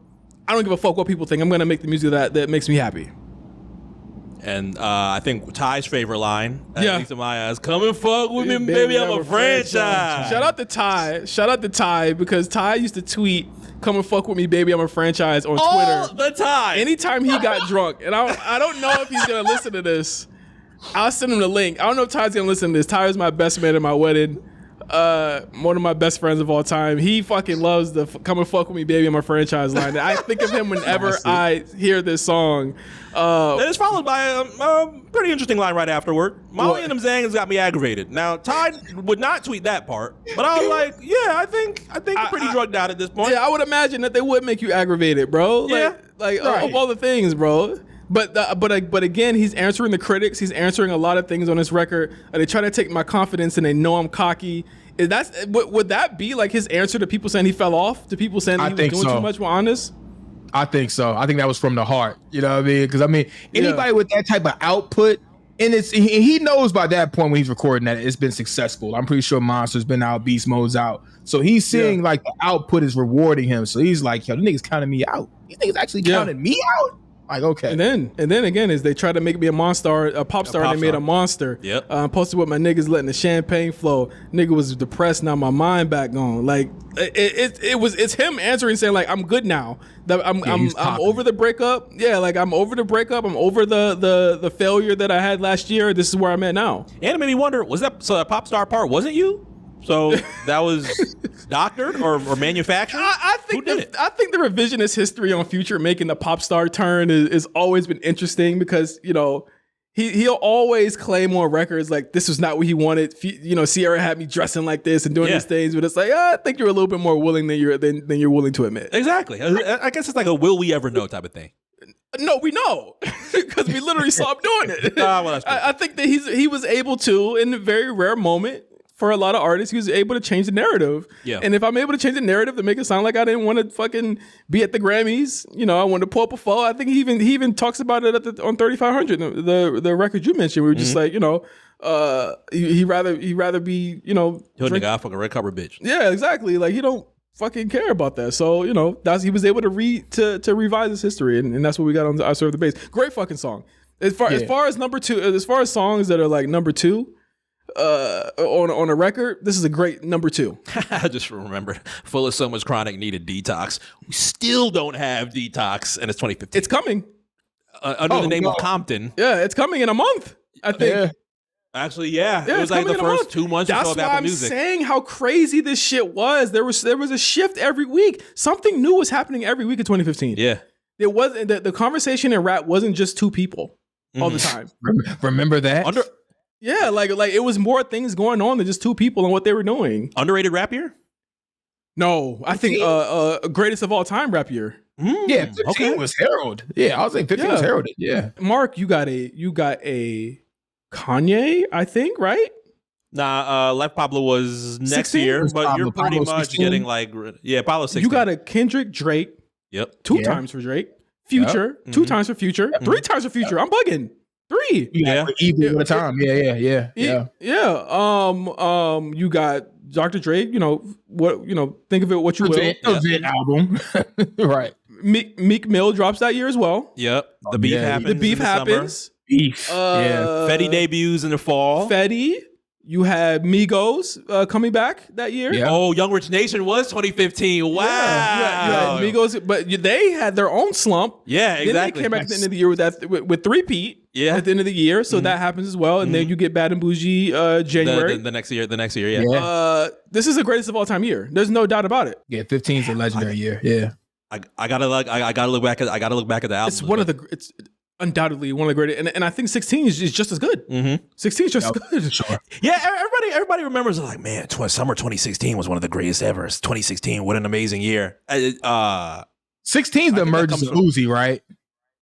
S1: I don't give a fuck what people think. I'm gonna make the music that makes me happy.
S2: And I think Ty's favorite line, at least in my eyes, come and fuck with me, baby, I'm a franchise.
S1: Shout out to Ty, because Ty used to tweet, come and fuck with me, baby, I'm a franchise on Twitter.
S2: All the time.
S1: Anytime he got drunk. And I don't know if he's going to listen to this. I'll send him the link. I don't know if Ty's going to listen to this. Ty is my best man at my wedding. One of my best friends of all time. He fucking loves the come and fuck with me, baby, I'm a franchise line. I think of him whenever I hear this song.
S2: It's followed by a pretty interesting line right afterward. Molly and them Zangs got me aggravated. Now, Ty would not tweet that part, but I was like, yeah, I think you're pretty drugged out at this point.
S1: Yeah, I would imagine that they would make you aggravated, bro. Like of all the things, bro. But again, he's answering the critics. He's answering a lot of things on this record. They try to take my confidence, and they know I'm cocky. Would that be like his answer to people saying he fell off? To people saying that he was doing too much with Honest?
S3: I think so. I think that was from the heart. You know what I mean? Because I mean, anybody with that type of output, and he knows by that point when he's recording that it's been successful. I'm pretty sure Monster's been out, Beast Mode's out, so he's seeing like the output is rewarding him. So he's like, yo, the niggas counting me out. These niggas actually counted me out. Like, okay.
S1: And then again is they tried to make me a pop star, and they made a monster.
S2: Yep.
S1: Posted with my niggas letting the champagne flow. Nigga was depressed, now my mind back gone. Like it's him answering saying like I'm good now. I'm over the breakup. Yeah, like I'm over the breakup. I'm over the failure that I had last year. This is where I'm at now.
S2: And it made me wonder, that pop star part wasn't you? So that was doctored or manufactured?
S1: I think the revisionist history on Future making the pop star turn is always been interesting because, you know, he'll always claim on records like this was not what he wanted. You know, Sierra had me dressing like this and doing these things, but it's like, I think you're a little bit more willing than you're willing to admit.
S2: Exactly. I guess it's like a will we ever know type of thing.
S1: No, we know because we literally saw him doing it. I think that he was able to, in a very rare moment, for a lot of artists, he was able to change the narrative. Yeah. And if I'm able to change the narrative to make it sound like I didn't want to fucking be at the Grammys, you know, I wanted to pull up a photo. I think he even talks about it on 3500, the record you mentioned. We were just like, you know, he'd rather be, you know,
S2: nigga, I fucking red cover bitch.
S1: Yeah, exactly. Like he don't fucking care about that. So, you know, he was able to revise his history, and that's what we got on I Serve the Bass. Great fucking song. As far as number two, as far as songs that are like number two, on a record, this is a great number two.
S2: I just remembered, Full of So Much Chronic needed Detox. We still don't have Detox, and it's 2015.
S1: It's coming
S2: under the name of Compton.
S1: Yeah, it's coming in a month, I think.
S2: Yeah. Actually, it was like the first 2 months or so of Apple Music.
S1: That's why I'm saying how crazy this shit was. There was a shift every week. Something new was happening every week in 2015.
S2: Yeah,
S1: it wasn't the conversation in rap wasn't just two people all the time.
S3: Remember that?
S1: Yeah, like it was more things going on than just two people and what they were doing.
S2: Underrated rap year?
S1: No, I think greatest of all time rap year.
S3: Yeah, 15 was heralded. Yeah, I was saying 15 was heralded. Yeah.
S1: Mark, you got a Kanye, I think, right?
S2: Nah, Left Pablo was next 16? Year, but Pablo, you're pretty much 16? Getting like, Pablo 16.
S1: You got a Kendrick, Drake.
S2: Yep.
S1: Two times for Drake. Future. Yep. 2 times for Future. 3 times for Future. I'm bugging. 3.
S3: Yeah. Even at a time. Yeah.
S1: You got Dr. Dre, you know, think of it what you will.
S3: Event album. Right.
S1: Meek Mill drops that year as well.
S2: Yep. The beef happens.
S1: The beef happens.
S3: Beef.
S2: Fetty debuts in the fall.
S1: Fetty. You had Migos coming back that year.
S2: Yeah. Oh, Young Rich Nation was 2015. Wow.
S1: Yeah. You had Migos, but they had their own slump.
S2: Yeah, exactly.
S1: Then they came back at the end of the year with 3-peat. Yeah. At the end of the year, so that happens as well, and then you get Bad and Bougie January.
S2: The next year. Yeah.
S1: This is the greatest of all time year. There's no doubt about it.
S3: Yeah, 15 is a legendary year. Yeah.
S2: I gotta look back at the album.
S1: It's undoubtedly one of the greatest, and I think 16 is just as good. 16 is just as good.
S2: Sure. Yeah, everybody remembers like, man, summer 2016 was one of the greatest ever. 2016, what an amazing year.
S3: 16 is the emergence of Uzi, right?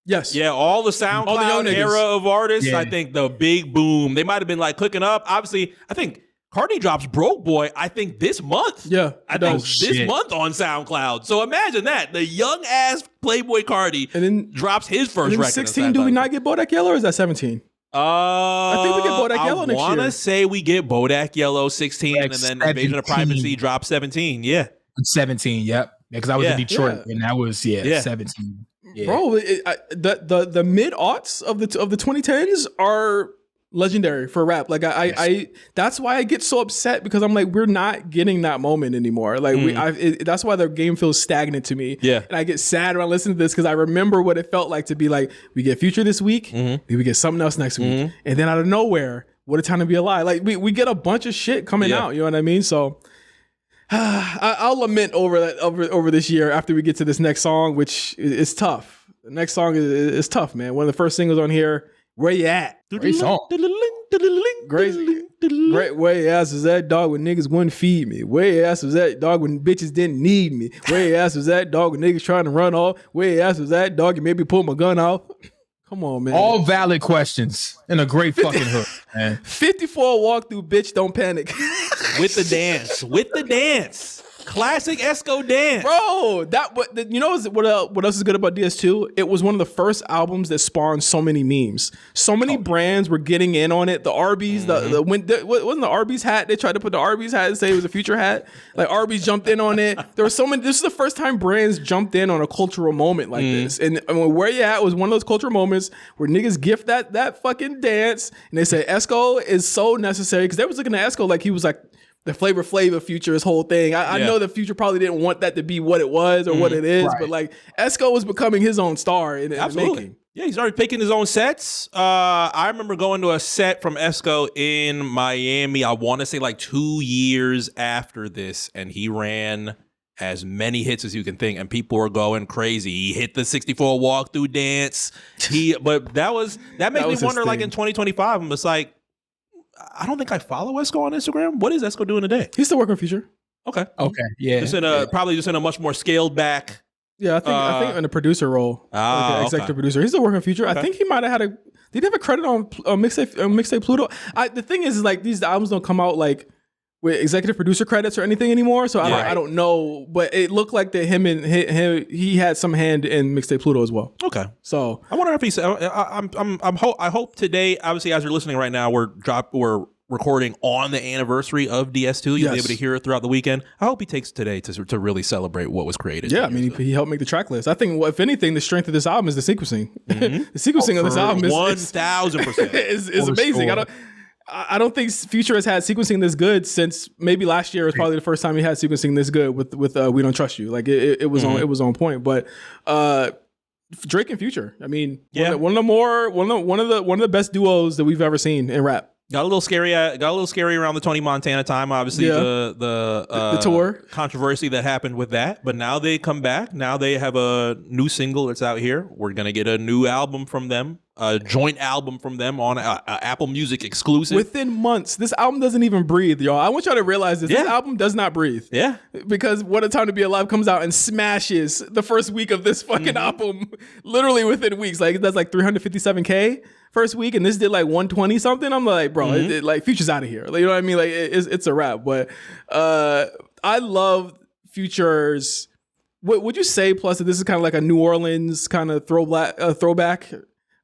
S1: Yes.
S2: Yeah, all the SoundCloud era of artists. Yeah. I think the big boom. They might have been like clicking up. Obviously, I think Cardi drops Broke Boy, I think this month.
S1: Yeah.
S2: I think this month on SoundCloud. So imagine that. The young ass Playboy Cardi and then drops his first record.
S1: 16, do we not get Bodak Yellow or is that 17? I think we get Bodak Yellow next year.
S2: I want to say we get Bodak Yellow 16 and then Invasion of Privacy drops 17. Yeah.
S3: 17, yep. Because I was in Detroit and that was 17. Yeah.
S1: Bro, the mid-aughts of the 2010s are legendary for rap. Like I that's why I get so upset because I'm like, we're not getting that moment anymore. Like that's why the game feels stagnant to me.
S2: Yeah.
S1: And I get sad when I listen to this because I remember what it felt like to be like, we get Future this week, then we get something else next week, and then out of nowhere, What a Time to Be Alive. Like we get a bunch of shit coming out. You know what I mean? So I'll lament over that over this year after we get to this next song, which is tough. The next song is tough, man. One of the first singles on here. Where you at?
S3: Great song.
S1: Great way ass was that dog when niggas wouldn't feed me. Way ass was that dog when bitches didn't need me. Way ass was that dog when niggas trying to run off. Way ass was that dog and maybe pull my gun off. Come on, man.
S3: All valid questions and a great fucking hook, man.
S1: 54 walk through, bitch, don't panic.
S2: With the dance. Classic Esco dance.
S1: Bro, you know what else is good about DS2? It was one of the first albums that spawned so many memes. So many brands were getting in on it. The Arby's, wasn't the Arby's hat? They tried to put the Arby's hat and say it was a Future hat. Like Arby's jumped in on it. There were so many. This is the first time brands jumped in on a cultural moment like this. And I mean, Where You At was one of those cultural moments where niggas gift that fucking dance and they say Esco is so necessary because they was looking at Esco like he was like the Flavor Flav Future, his whole thing. I know the Future probably didn't want that to be what it was or what it is, but like Esco was becoming his own star in the making.
S2: Yeah, he started picking his own sets. I remember going to a set from Esco in Miami, I want to say like 2 years after this, and he ran as many hits as you can think, and people were going crazy. He hit the 64 walk through dance. But that makes me wonder, like in 2025, I'm just like, I don't think I follow Esco on Instagram. What is Esco doing today?
S1: He's still working on Future.
S2: Okay.
S3: Yeah.
S2: Probably just in a much more scaled back.
S1: Yeah, I think in a producer role, like an executive producer. He's still working on Future. Okay. I think he might have had did he have a credit on mixtape Pluto? The thing is like these albums don't come out like with executive producer credits or anything anymore. So I don't know, but it looked like that he had some hand in mixtape Pluto as well.
S2: Okay.
S1: So
S2: I wonder if he's. I hope today, obviously, as you're listening right now, we're recording on the anniversary of DS2. You'll be able to hear it throughout the weekend. I hope he takes today to really celebrate what was created.
S1: Yeah, I mean, he helped make the track list. I think, if anything, the strength of this album is the sequencing. The sequencing of this album is
S2: 1,000%
S1: is amazing. Sure. I don't think Future has had sequencing this good since maybe last year was probably the first time he had sequencing this good with We Don't Trust You. Like it was on point. But Drake and Future, I mean, one of the best duos that we've ever seen in rap.
S2: Got a little scary around the Tony Montana time. Obviously, the
S1: tour
S2: controversy that happened with that. But now they come back. Now they have a new single that's out here. We're gonna get a new album from them, a joint album from them on Apple Music exclusive.
S1: Within months, this album doesn't even breathe, y'all. I want y'all to realize this. Yeah. This album does not breathe.
S2: Yeah,
S1: because What a Time to Be Alive comes out and smashes the first week of this fucking album, literally within weeks. Like that's like 357K. First week, and this did like 120 something. I'm like, bro, like Future's out of here. Like, you know what I mean? Like, it's a wrap. But I love Future's. What would you say? Plus, that this is kind of like a New Orleans kind of throwback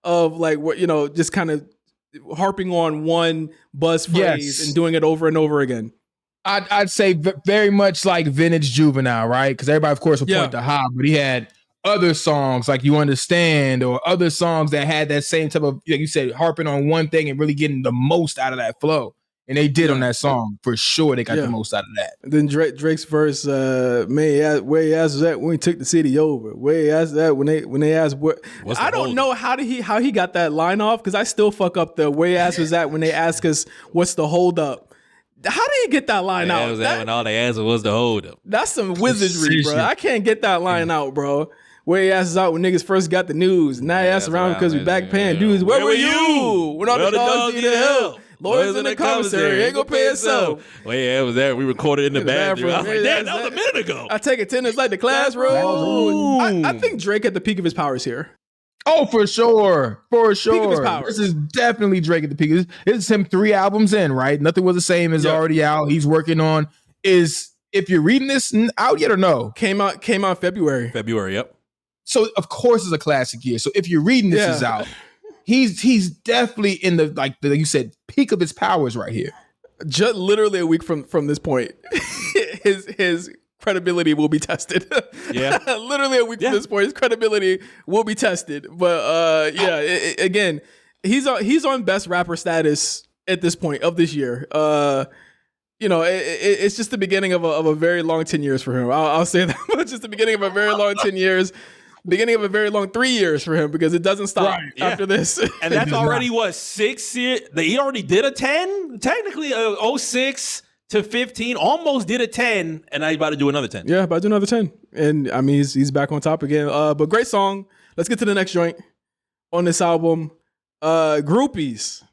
S1: of like what just kind of harping on one buzz phrase and doing it over and over again.
S3: I'd say very much like vintage Juvenile, right? Because everybody, of course, will point to Hob, but he had other songs like You Understand, or other songs that had that same type of, like you said, harping on one thing and really getting the most out of that flow. And they did on that song for sure. They got the most out of that.
S1: Then Drake's verse, where he asked that when he took the city over. Where he asked that when they asked what. I don't know how he got that line off, because I still fuck up the where he asked was that when they ask us what's the hold up. How did he get that line out?
S2: Was that when all they asked was the hold up.
S1: That's some wizardry, bro. I can't get that line out, bro. Where he asks out when niggas first got the news. Now he asks around because we back paying dues. Where were you when all the dogs needed help? Lawyers in the commissary ain't gonna pay itself.
S2: Well, yeah, it was there. We recorded in the bathroom. I was like, damn, that was a minute ago.
S1: I take attendance like the classroom. I think Drake at the peak of his powers here.
S3: Oh, for sure. For sure.
S1: Peak of his powers.
S3: This is definitely Drake at the peak. This is him 3 albums in, right? Nothing Was the Same is already out. He's working on if you're reading this out yet or no?
S1: Came out February.
S2: February, yep.
S3: So of course it's a classic year. So if you're reading this is out, he's definitely in the like you said, peak of his powers right here.
S1: Just literally a week from this point, his credibility will be tested.
S2: Yeah,
S1: literally a week from this point, his credibility will be tested. But again, he's on best rapper status at this point of this year. It's just the beginning of a very long 10 years for him. I'll say that. It's just the beginning of a very long 10 years. Beginning of a very long 3 years for him, because it doesn't stop after this.
S2: And that's already 6 years. He already did a 10. Technically, 06 to 15, almost did a 10, and now he's about to do another 10.
S1: Yeah, about to do another 10. And I mean, he's back on top again. But great song. Let's get to the next joint on this album. Groupies.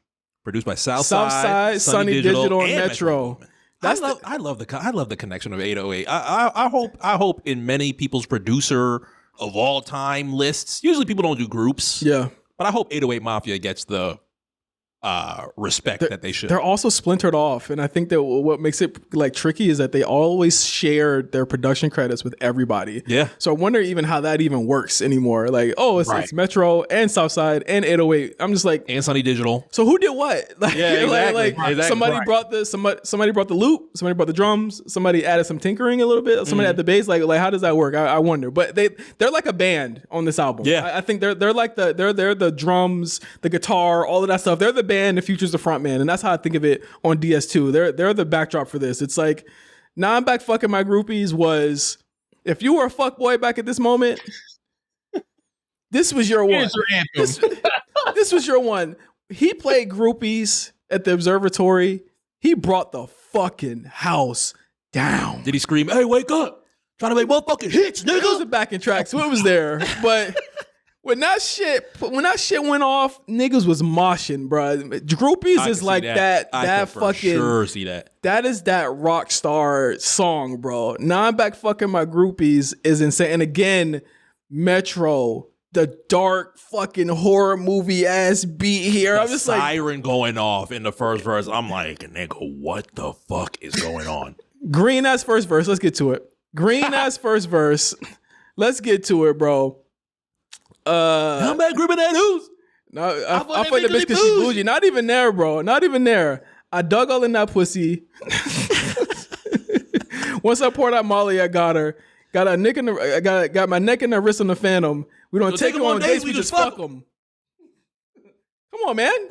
S2: Produced by Southside,
S1: Sunny Digital, and Metro.
S2: I love the connection of 808. I hope in many people's producer of all time lists. Usually people don't do groups.
S1: Yeah.
S2: But I hope 808 Mafia gets the respect that they should.
S1: They're also splintered off, and I think that what makes it like tricky is that they always shared their production credits with everybody.
S2: Yeah.
S1: So I wonder even how that even works anymore. Like, it's Metro and Southside and 808. I'm just like,
S2: and Sunny Digital.
S1: So who did what? Like,
S2: yeah, exactly.
S1: Exactly. Somebody brought the somebody brought the loop. Somebody brought the drums. Somebody added some tinkering a little bit. Somebody added the bass. Like how does that work? I wonder. But they're like a band on this album.
S2: Yeah.
S1: I think they're like they're the drums, the guitar, all of that stuff. They're the band. And Future's the front man, and that's how I think of it on DS2. They're the backdrop for this. It's like, now I'm back fucking my groupies was, if you were a fuckboy back at this moment, this was your one. This was your one. He played groupies at the observatory. He brought the fucking house down.
S2: Did he scream, "Hey, wake up! Trying to make motherfucking hits, nigga"?
S1: It was a backing track, so it was there, but. When that shit went off, niggas was moshing, bro. Groupies is like that fucking
S2: sure see that.
S1: That is that rock star song, bro. Now I'm back fucking my groupies is insane. And again, Metro, the dark fucking horror movie ass beat here. I'm just like
S2: siren going off in the first verse. I'm like, nigga, what the fuck is going on?
S1: Green ass first verse. Let's get to it. Green ass first verse. Let's get to it, bro.
S2: I'm back gripping that news.
S1: No, I fuck the bitch because she bougie. Not even there, bro. Not even there. I dug all in that pussy. Once I poured out Molly, I got her. Got a nick in the. Got my neck in the wrist on the Phantom. We don't take them on dates. We just fuck them. Come on, man.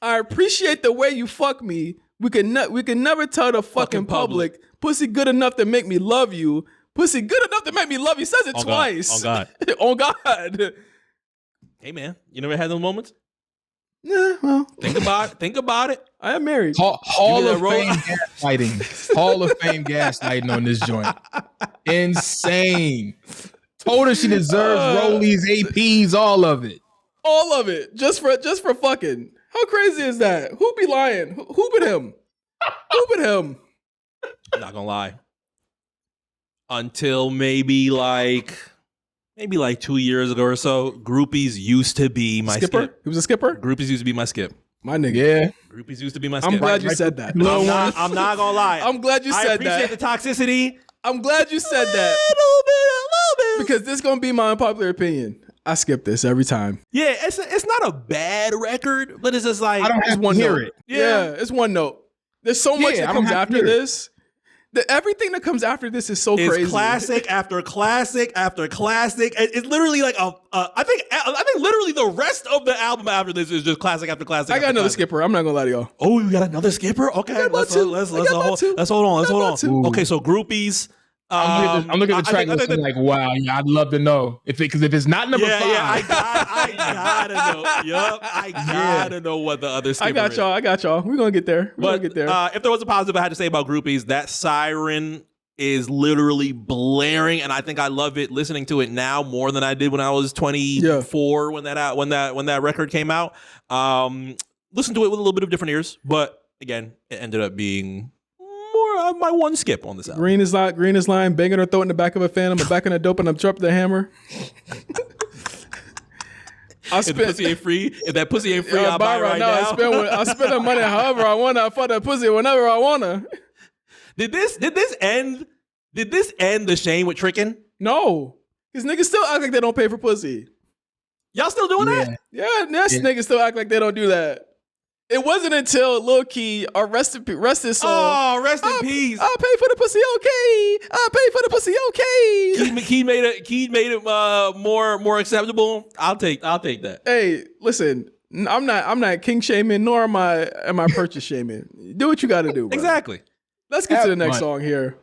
S1: I appreciate the way you fuck me. We can never tell the fucking public. Pussy good enough to make me love you. Pussy good enough to make me love you. Says it twice.
S2: God.
S1: On God.
S2: Hey, man. You never had those moments?
S1: Nah, well.
S2: Think about it.
S1: I am married.
S3: Hall of Fame gaslighting. Hall of Fame gaslighting on this joint. Insane. Told her she deserves rollies, APs, all of it.
S1: All of it. Just for fucking. How crazy is that? Who be lying? Who but him? Who but him?
S2: I'm not gonna lie. Until maybe like 2 years ago or so, groupies used to be my skip.
S1: He was a skipper?
S2: Groupies used to be my skip.
S1: My nigga. Yeah.
S2: Groupies used to be my skip.
S1: I'm glad you said that.
S2: I'm not gonna lie.
S1: I'm glad you said that.
S2: I appreciate the toxicity.
S1: I'm glad you said that.
S2: A little bit.
S1: Because this is gonna be my unpopular opinion. I skip this every time.
S2: Yeah, it's not a bad record, but it's just like
S3: I don't have to hear it.
S1: Yeah, it's one note. There's so much that comes after this. Everything that comes after this is so crazy.
S2: It's classic after classic after classic. It's literally like I think literally the rest of the album after this is just classic after classic.
S1: I got another skipper. I'm not gonna lie to y'all.
S2: Oh, you got another skipper? Okay, let's hold on. Okay, so groupies.
S3: I'm looking at the track list. I'm like, wow, I'd love to know if it's not number 5.
S2: Yeah, I gotta know. Yup, I gotta know what the other skipper is.
S1: I got y'all. We're gonna get there.
S2: If there was a positive I had to say about groupies, that siren is literally blaring, and I think I love it listening to it now more than I did when I was 24 when that record came out. Listen to it with a little bit of different ears, but again, it ended up being my one skip on this album.
S1: Green is lying, banging her throat in the back of a Phantom, a back in a dope, and I'm dropping the hammer.
S2: If that pussy ain't free, I'll buy it right now.
S1: I spend the money however I want. I fuck that pussy whenever I wanna.
S2: Did this end the Shane with tricking?
S1: No, because niggas still act like they don't pay for pussy.
S2: Y'all still doing that?
S1: Yeah, niggas still act like they don't do that. It wasn't until Lil Key rest his soul.
S2: Oh, rest in peace.
S1: I'll pay for the pussy, okay. I'll pay for the pussy, okay.
S2: Key made it more acceptable. I'll take that.
S1: Hey, listen, I'm not king shaming, nor am I purchase shaming. Do what you got to do, bro.
S2: Exactly.
S1: Let's get to the next song here.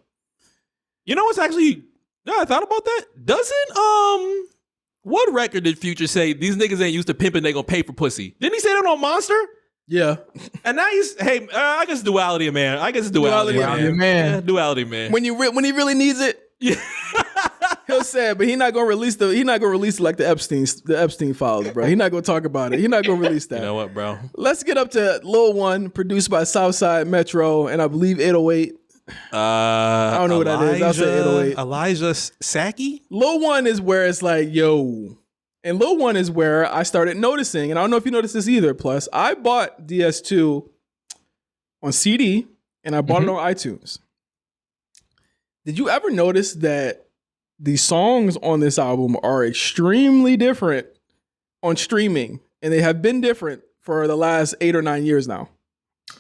S2: You know what's actually? Yeah, I thought about that. Doesn't what record did Future say these niggas ain't used to pimping? They gonna pay for pussy? Didn't he say that on Monster?
S1: Yeah.
S2: And now I guess duality, man. Duality, man.
S1: When he really needs it,
S2: Yeah.
S1: real sad, but he's not gonna release like the Epstein files, bro. He's not gonna talk about it. He's not gonna release that.
S2: You know what, bro?
S1: Let's get up to Lil One, produced by Southside Metro, and I believe 808. I don't know what that is. I'll say 808.
S2: Elijah Saki?
S1: Lil One is where it's like, yo. And Lil One is where I started noticing, and I don't know if you noticed this either, plus, I bought DS2 on CD, and I bought it on iTunes. Did you ever notice that the songs on this album are extremely different on streaming, and they have been different for the last 8 or 9 years now?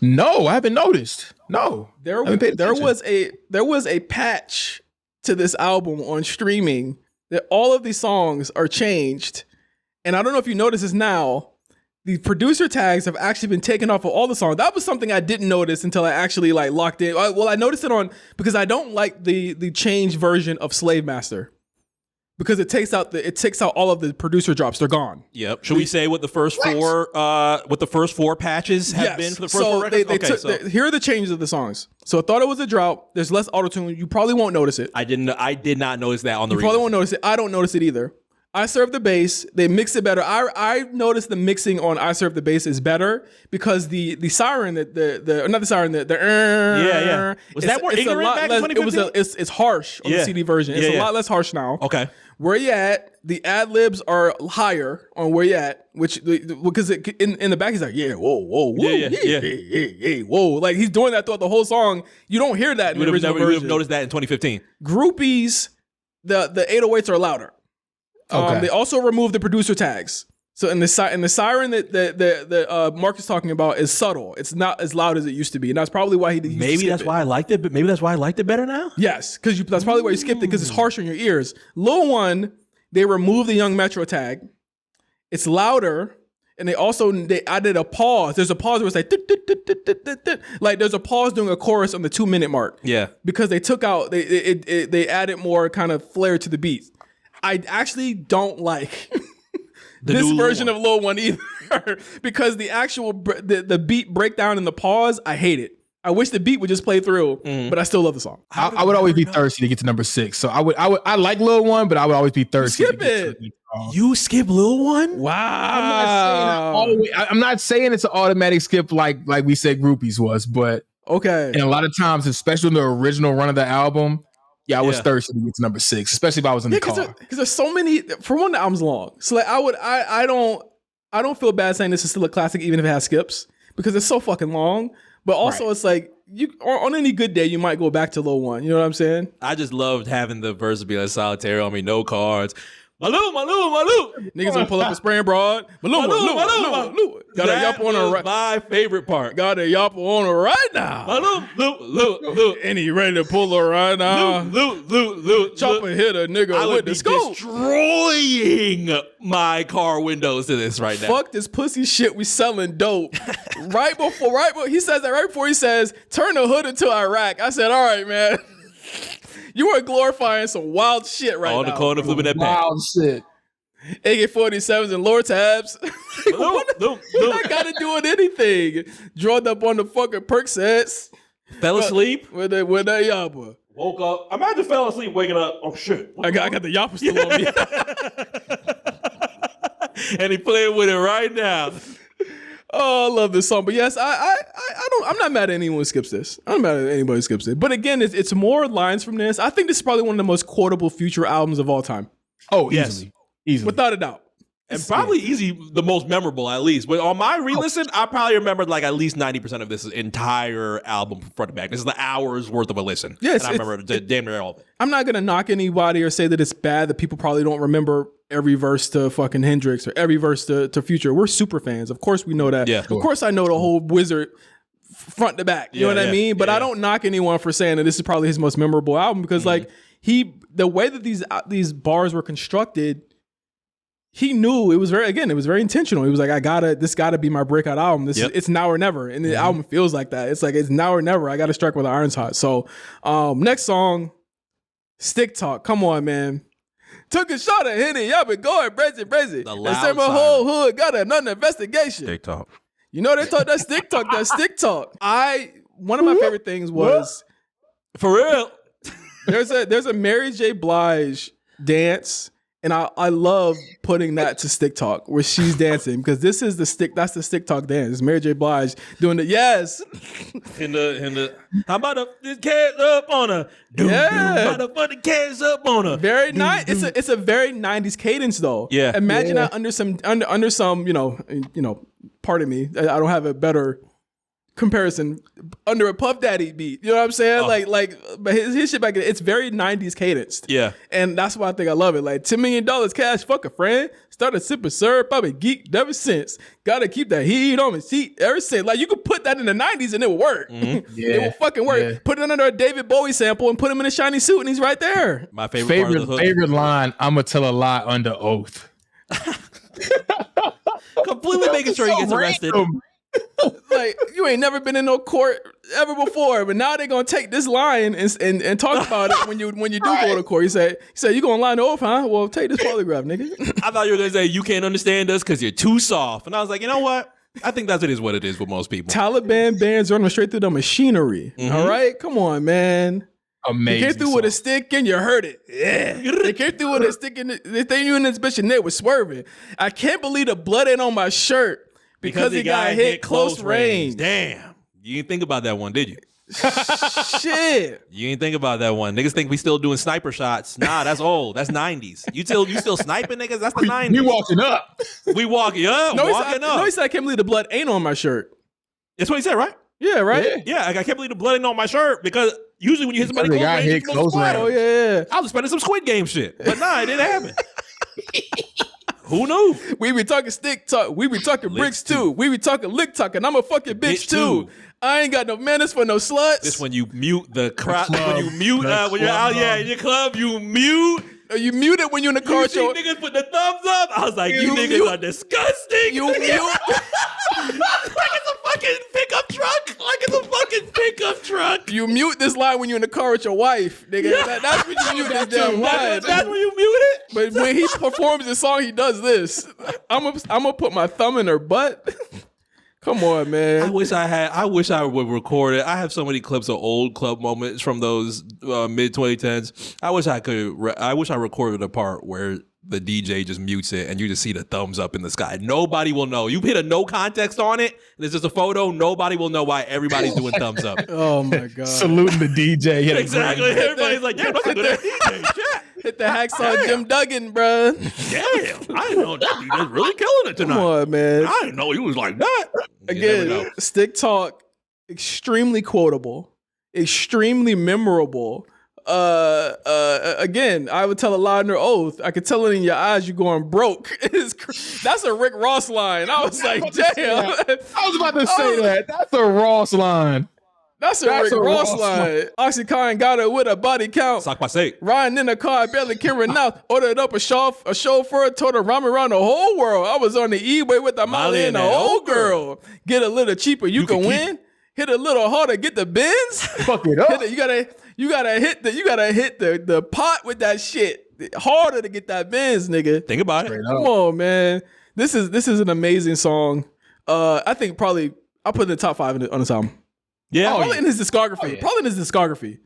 S3: No, I haven't noticed. No,
S1: there was a patch to this album on streaming that all of these songs are changed, and I don't know if you notice this now. The producer tags have actually been taken off of all the songs. That was something I didn't notice until I actually like locked in. I noticed it because I don't like the changed version of Slave Master because it takes out all of the producer drops. They're gone.
S2: Yep. Should we say what the first four patches have been for the first four records?
S1: Here are the changes of the songs. So I thought it was a drought. There's less autotune. You probably won't notice it.
S2: I did not notice that on the.
S1: You probably won't notice it. I don't notice it either. I Serve the Bass, they mix it better. I noticed the mixing on I Serve the Bass is better because the siren, was
S2: that more ignorant back in 2015?
S1: It's harsh on the CD version. It's a lot less harsh now.
S2: Okay.
S1: Where you at? The ad libs are higher on where you at, because in the back he's like, yeah, whoa, whoa, like he's doing that throughout the whole song. You don't hear that in the original version.
S2: You would have noticed that in 2015.
S1: Groupies, the 808s are louder.
S3: Okay.
S1: They also removed the producer tags. So in the siren that Mark is talking about is subtle. It's not as loud as it used to be, and that's probably why he did.
S2: Maybe that's why I liked it, but maybe that's why I liked it better now.
S1: Yes, because that's probably why you skipped it because it's harsher in your ears. Lil One, they removed the Young Metro tag. It's louder, and they added a pause. There's a pause where it's like there's a pause during a chorus on the 2-minute mark.
S2: Yeah,
S1: because they took out they added more kind of flair to the beat. I actually don't like this version of Lil One either because the actual the beat breakdown and the pause, I hate it. I wish the beat would just play through, but I still love the song.
S3: I would always be thirsty to get to number 6. So I like Lil One, but I would always be thirsty.
S1: Skip it.
S2: You skip Lil One?
S1: Wow.
S3: I'm not saying it's an automatic skip like we said Groupies was, but
S1: okay.
S3: And a lot of times, especially in the original run of the album, I was thirsty to get to number 6, especially if I was in the car. Because
S1: there's so many. For one, the album's long, so like I don't feel bad saying this is still a classic, even if it has skips, because it's so fucking long. But also, It's like you on any good day, you might go back to Lil One. You know what I'm saying?
S2: I just loved having the verse be like solitaire on me, no cards. Malou.
S1: Niggas gonna pull up a spraying broad. Malou. Got a yapper on her right.
S2: My favorite part.
S1: Got a yapper on her right now.
S2: Malou.
S1: And he ready to pull her right now. Chopper hit a nigga with the scope.
S2: Destroying my car windows to this right now.
S1: Fuck this pussy shit. We selling dope. right before he says that right before he says turn the hood into Iraq. I said, all right, man. You are glorifying some wild shit right now.
S2: On the corner flipping that pack.
S3: Wild shit.
S1: AK-47s and lower tabs. What I got to do with anything? Drawed up on the fucking Percocets.
S2: Fell asleep?
S1: With that yapper.
S2: Woke up. Imagine fell asleep waking up. Oh, shit.
S1: I got the yapper still on
S2: me. And he playing with it right now.
S1: Oh, I love this song. But yes, I'm not mad at anyone who skips this. I'm not mad at anybody who skips it. But again, it's more lines from this. I think this is probably one of the most quotable Future albums of all time.
S3: Oh, easily.
S1: Without a doubt.
S2: And probably easy, the most memorable at least. But on my re-listen, I probably remembered like at least 90% of this entire album from front to back. This is the hour's worth of a listen.
S1: Yes,
S2: and I remember damn near all of it.
S1: I'm not going to knock anybody or say that it's bad that people probably don't remember every verse to fucking Hendrix or every verse to Future. We're super fans. Of course we know that. Yeah, of course I know the whole Wizard front to back. You know what I mean? But I don't knock anyone for saying that this is probably his most memorable album because like the way that these bars were constructed, he knew it was very intentional. He was like, this gotta be my breakout album. It's now or never. And the album feels like that. It's like, it's now or never. I gotta strike while the iron's hot. So next song, Stick Talk. Come on, man. Took a shot at Henny. Y'all been going crazy. They say my whole hood got another investigation.
S2: Stick Talk.
S1: You know they talk that Stick Talk, one of my favorite things was
S2: for real.
S1: there's a Mary J. Blige dance. And I love putting that to Stick Talk where she's dancing because that's the Stick Talk dance. It's Mary J. Blige doing the yes.
S2: In the how about the cats up on a
S1: yeah.
S2: How about to put the cats up on a
S1: very nice. It's a very 90s cadence though.
S2: Yeah.
S1: Imagine that under some pardon me, I don't have a better comparison under a Puff Daddy beat. You know what I'm saying? But his shit back then, it's very 90s cadenced.
S2: Yeah.
S1: And that's why I think I love it. Like $10 million cash, fuck a friend. Started sipping syrup, I've been geeked ever since. Gotta keep that heat on my seat ever since. Like you could put that in the 90s and it would work.
S3: Yeah.
S1: It will fucking work. Yeah. Put it under a David Bowie sample and put him in a shiny suit and he's right there.
S2: My favorite
S3: line, I'ma tell a lie under oath.
S2: Completely making sure he gets arrested.
S1: Like you ain't never been in no court ever before, but now they're gonna take this line and talk about it when you do go to court. You say you gonna lie to oath, huh? Well, take this polygraph, nigga.
S2: I thought you were gonna say you can't understand us because you're too soft, and I was like, you know what? I think what it is with most people.
S1: Taliban bands running straight through the machinery. All right, come on, man.
S3: Amazing.
S1: You came through with a stick and you heard it. Yeah. They came through with a stick and they think you in this bitch and they was swerving. I can't believe the blood ain't on my shirt. Because he got hit close range.
S2: Damn. You didn't think about that one, did you?
S1: Shit.
S2: You didn't think about that one. Niggas think we still doing sniper shots. Nah, that's old. That's 90s. You still sniping, niggas? That's the 90s.
S3: We walking up.
S2: We walking up.
S1: No, he said I can't believe the blood ain't on my shirt.
S2: That's what he said, right?
S1: Yeah, right?
S2: Yeah, I can't believe the blood ain't on my shirt because usually when you hit somebody
S3: close range,
S1: oh yeah.
S2: I was spending some Squid Game shit. But nah, it didn't happen. Who knew?
S1: We be talking Stick Talk. We be talking bricks too. We be talking lick talk, and I'm a fucking bitch too. I ain't got no manners for no sluts.
S2: This when you mute the crowd. When you mute when you're out in your club, you mute.
S1: You mute it when you're in the car.
S2: You see niggas put the thumbs up. I was like, you niggas are disgusting.
S1: You mute.
S2: Like it's a fucking pickup truck.
S1: You mute this line when you're in the car with your wife, nigga.
S2: Yeah.
S1: That's when you mute this damn line.
S2: That's when you mute it.
S1: But when he performs the song, he does this. I'm gonna put my thumb in her butt. Come on, man.
S2: I wish I would record it. I have so many clips of old club moments from those mid 2010s. I wish I recorded a part where the DJ just mutes it and you just see the thumbs up in the sky. Nobody will know. You hit a no context on it, and it's just a photo. Nobody will know why everybody's doing thumbs up.
S1: Oh my God.
S3: Saluting the DJ.
S2: Exactly. Everybody's like, yeah, that's a good DJ. Shit.
S1: Hit the hacksaw Jim Duggan, bro.
S2: Damn, I didn't know that DJ's really killing it tonight.
S1: Come on, man.
S2: I didn't know he was like that.
S1: Again, Stick Talk, extremely quotable, extremely memorable. Again, I would tell a lie under oath. I could tell it in your eyes. You're going broke. That's a Rick Ross line. I was like, damn.
S3: I was about to say that. That's a Ross line.
S1: That's a Rick Ross line. Oxycontin got it with a body count.
S2: Sock my sake.
S1: Riding in the car, I barely can renounce. Ordered up a chauffeur, told her run around the whole world. I was on the E-way with the Molly and the old girl. Get a little cheaper, you can win. Hit a little harder, get the bins.
S3: Fuck it up.
S1: You gotta hit the pot with that shit. Harder to get that bins, nigga.
S2: Think about it.
S1: Come on, man. This is an amazing song. I think probably I'll put it in the top 5 on this album.
S2: Yeah,
S1: probably in his discography. Probably in his discography.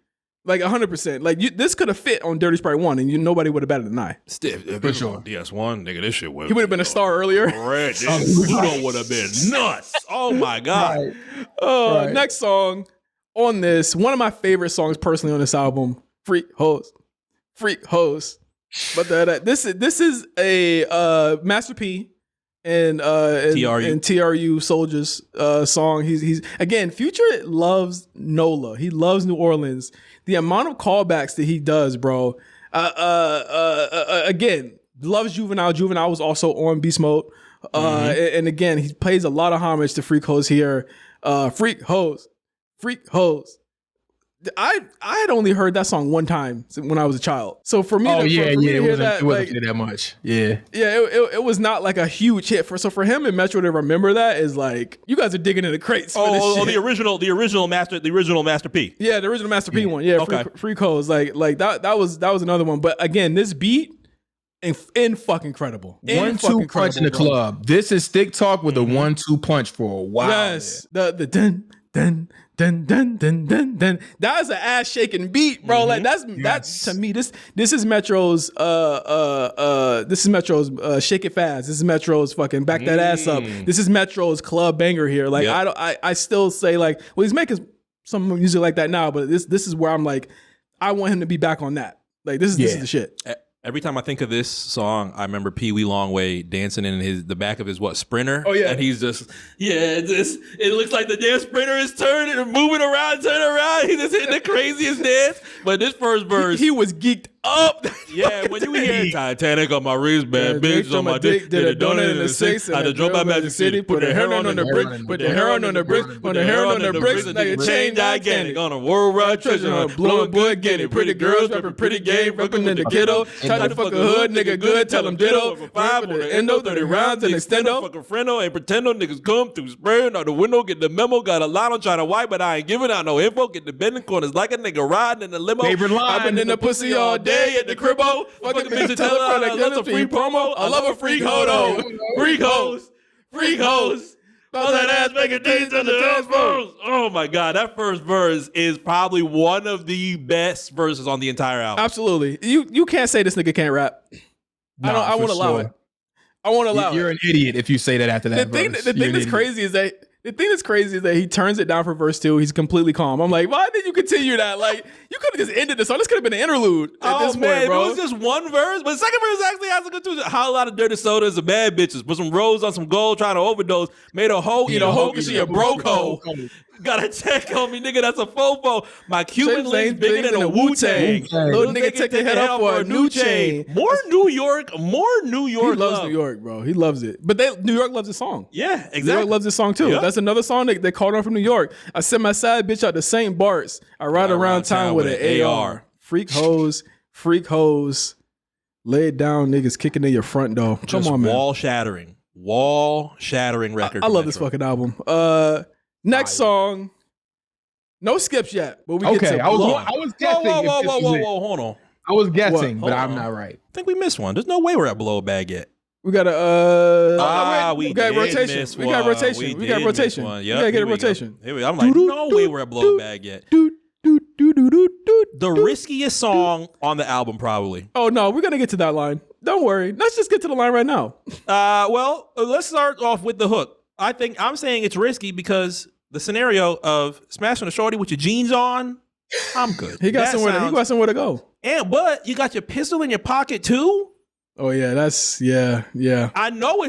S1: Like 100%. Like this could have fit on Dirty Sprite 1 and nobody would have batted an eye.
S2: Stiff. For sure. DS1, nigga, this shit would.
S1: He would have been a star earlier.
S2: Pluto would have been nuts. Oh my God.
S1: Right. Next song on this, one of my favorite songs personally on this album, Freak Hoes. But this is a Master P and TRU Soldiers song. He's again, Future loves NOLA. He loves New Orleans. The amount of callbacks that he does, bro. Again, loves Juvenile. Juvenile was also on Beast Mode. And again, he pays a lot of homage to Freak Hoes here. Freak Hoes. I had only heard that song one time when I was a child. So for me, to hear that,
S3: wasn't that much.
S1: It was not like a huge hit for him and Metro to remember that is like, you guys are digging in the crates. For this shit.
S2: the original Master P.
S1: Yeah, the original Master P one. Yeah, okay. Freak Hoes. Like that was another one. But again, this beat in fucking incredible.
S3: 1-2 punch in the club. This is Stick Talk with a 1-2 punch for a while.
S1: Yes, the dun dun dun dun dun dun dun. That is an ass shaking beat, bro. Like that's to me. This is Metro's Shake It Fast. This is Metro's fucking Back That Ass Up. This is Metro's club banger here. Like I still say like, well, he's making some music like that now, but this is where I'm like, I want him to be back on that. Like this is the shit.
S2: Every time I think of this song, I remember Pee Wee Longway dancing in the back of his Sprinter.
S1: Oh yeah,
S2: and he's just it looks like the damn Sprinter is turning and moving around, turning around. He's just hitting the craziest dance. But this first verse,
S1: he was geeked up.
S2: Yeah, when you hear Titanic on my wristband, bitch on my dick, did a donut in the six, had to drop by Magic City, put the heroin on the brick, put the heroin on the brick, put the heroin on the bricks, like a chain gigantic on a worldwide treasure hunt, blowing boy Guinea, pretty girls rapping pretty gay, rapping in the ghetto, try to fuck a hood nigga good, tell them ditto, for 5 on the endo, 30 rounds and extendo, fuck a friendo, ain't pretendo, niggas come through spraying out the window, get the memo, got a line on trying to wipe, but I ain't giving out no info, get the bending corners like a nigga riding in the limo, I've been in the pussy all day at the cribbo, fucking the bitch and tell her I love a free promo, I love a freak hoe though, freak hoes, all that ass making things on the transfers. Oh my God, that first verse is probably one of the best verses on the entire album.
S1: Absolutely. You can't say this nigga can't rap. I won't allow it. I won't allow it.
S3: You're an idiot if you say that after that verse.
S1: The thing that's crazy is that he turns it down for verse 2. He's completely calm. I'm like, why did you continue that? Like, you could have just ended this song. This could have been an interlude at this point, bro.
S2: It was just one verse, but the second verse actually has a good tune. How a lot of dirty sodas and bad bitches put some rose on some gold, trying to overdose, made a hoe eat a hoe because she a broke hoe. Got a check on me, nigga. That's a fofo. My Cuban link's bigger than a Wu-Tang.
S1: Little nigga take the head off for a new chain.
S2: More New York.
S1: He loves New York, bro. He loves it. But New York loves this song.
S2: Yeah, exactly.
S1: New York loves this song too. Yep. That's another song they called on from New York. I sent my side bitch out to St. Bart's. I ride around town with an AR. Freak hoes. Lay it down, niggas kicking in your front door. Come on, man.
S2: Wall shattering record.
S1: I love this fucking album. Next song. No skips yet, but we get to
S3: I was guessing.
S2: Whoa, hold on.
S3: I was guessing, but I'm not right.
S2: I think we missed one. There's no way we're at Blow a Bag yet.
S1: We got we got rotation. We got rotation. We got rotation.
S2: Yep,
S1: we gotta get a rotation.
S2: I'm like, no way we're at Blow a Bag yet. The riskiest song on the album, probably.
S1: Oh no, we're gonna get to that line. Don't worry. Let's just get to the line right now.
S2: Well, let's start off with the hook. I'm saying it's risky because the scenario of smashing a shorty with your jeans on, I'm good.
S1: He got somewhere to go.
S2: But you got your pistol in your pocket too.
S1: Oh yeah, yeah.
S2: I know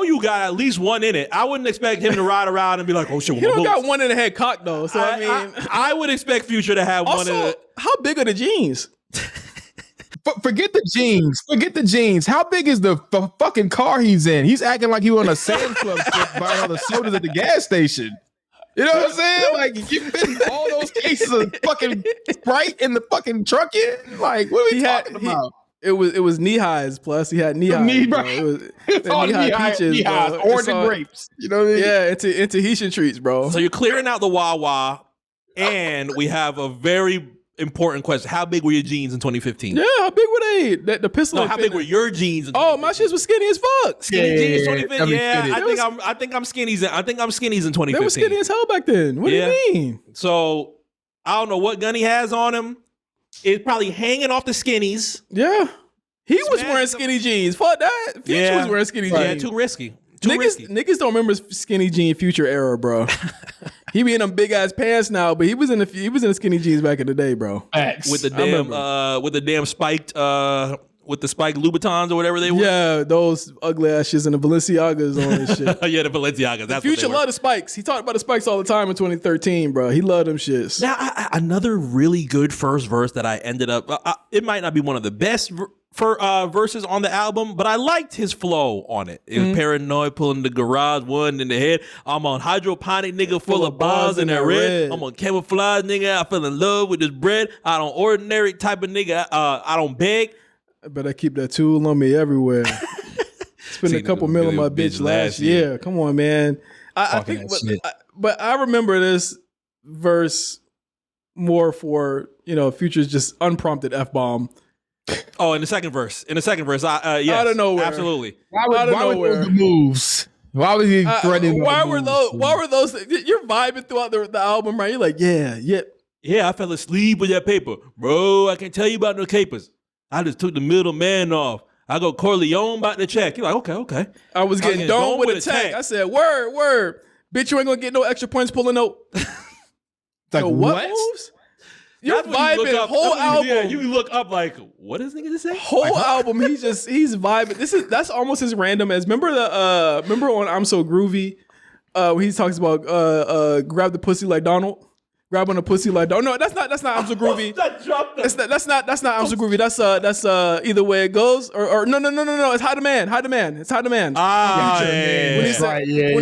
S2: you got at least one in it. I wouldn't expect him to ride around and be like, oh shit.
S1: He don't got one in the head cocked though. So
S2: I would expect Future to have one in it.
S1: How big are the jeans?
S3: Forget the jeans. How big is the fucking car he's in? He's acting like he was on a Sam's Club trip buying all the sodas at the gas station. You know what I'm saying? Like, you fit all those cases of fucking Sprite in the fucking truck in? Like, what are we talking about?
S1: It was knee highs. Plus, he had knee highs. It was all knee highs,
S3: orange and grapes. You know what I mean?
S1: Yeah, into Tahitian treats, bro.
S2: So you're clearing out the Wawa, and we have a very important question: how big were your jeans in 2015?
S1: Yeah, how big were they? The pistol.
S2: No, how big were your jeans?
S1: My shits was skinny as fuck.
S2: Skinny jeans 2015. Yeah, I think I'm skinnies. I think I'm skinnies in 2015.
S1: They were skinny as hell back then. What do you mean?
S2: So I don't know what gun he has on him. It's probably hanging off the skinnies.
S1: Yeah, he was wearing skinny jeans. Fuck that. Future was wearing skinny jeans.
S2: Yeah, too risky.
S1: Niggas don't remember skinny jean Future era, bro. He be in them big ass pants now, but he was in the skinny jeans back in the day, bro.
S2: With the damn spiked with the spiked Louboutins or whatever they were.
S1: Yeah, those ugly ass shits and the Balenciagas on and shit.
S2: Yeah, the Balenciagas. That's
S1: Future loved the spikes. He talked about the spikes all the time in 2013, bro. He loved them shits.
S2: Now, another really good first verse that I ended up. It might not be one of the best verses on the album, but I liked his flow on it. It was paranoid, pulling the garage, one in the head. I'm on hydroponic, nigga, full of bars in that red. I'm on camouflage, nigga. I fell in love with this bread. I don't ordinary type of nigga. I don't beg.
S1: But I keep that tool on me everywhere. Spent a couple mil on my bitch last year. Come on, man. I think, but I remember this verse more for Future's just unprompted F-bomb.
S2: Oh, in the second verse. Out
S1: of nowhere.
S2: Absolutely.
S3: Why would the moves? Why was he threatening?
S1: Why were those? You're vibing throughout the album, right? You're like, yeah.
S2: Yeah, I fell asleep with that paper. Bro, I can't tell you about no capers. I just took the middleman off. I go Corleone about the check. You're like, okay.
S1: I was getting done with a tech. I said, word. Bitch, you ain't gonna get no extra points pulling no.
S3: Like, what?
S1: Moves? You're vibing whole album.
S2: Yeah, you look up like, what is nigga to say?
S1: Whole album, he's vibing. That's almost as random as remember on I'm So Groovy, when he talks about grab the pussy like Donald. Grab on a pussy like Donald. No, that's not I'm So Groovy. That's not I'm So Groovy. That's either way it goes. Or no. It's High Demand. It's High Demand. When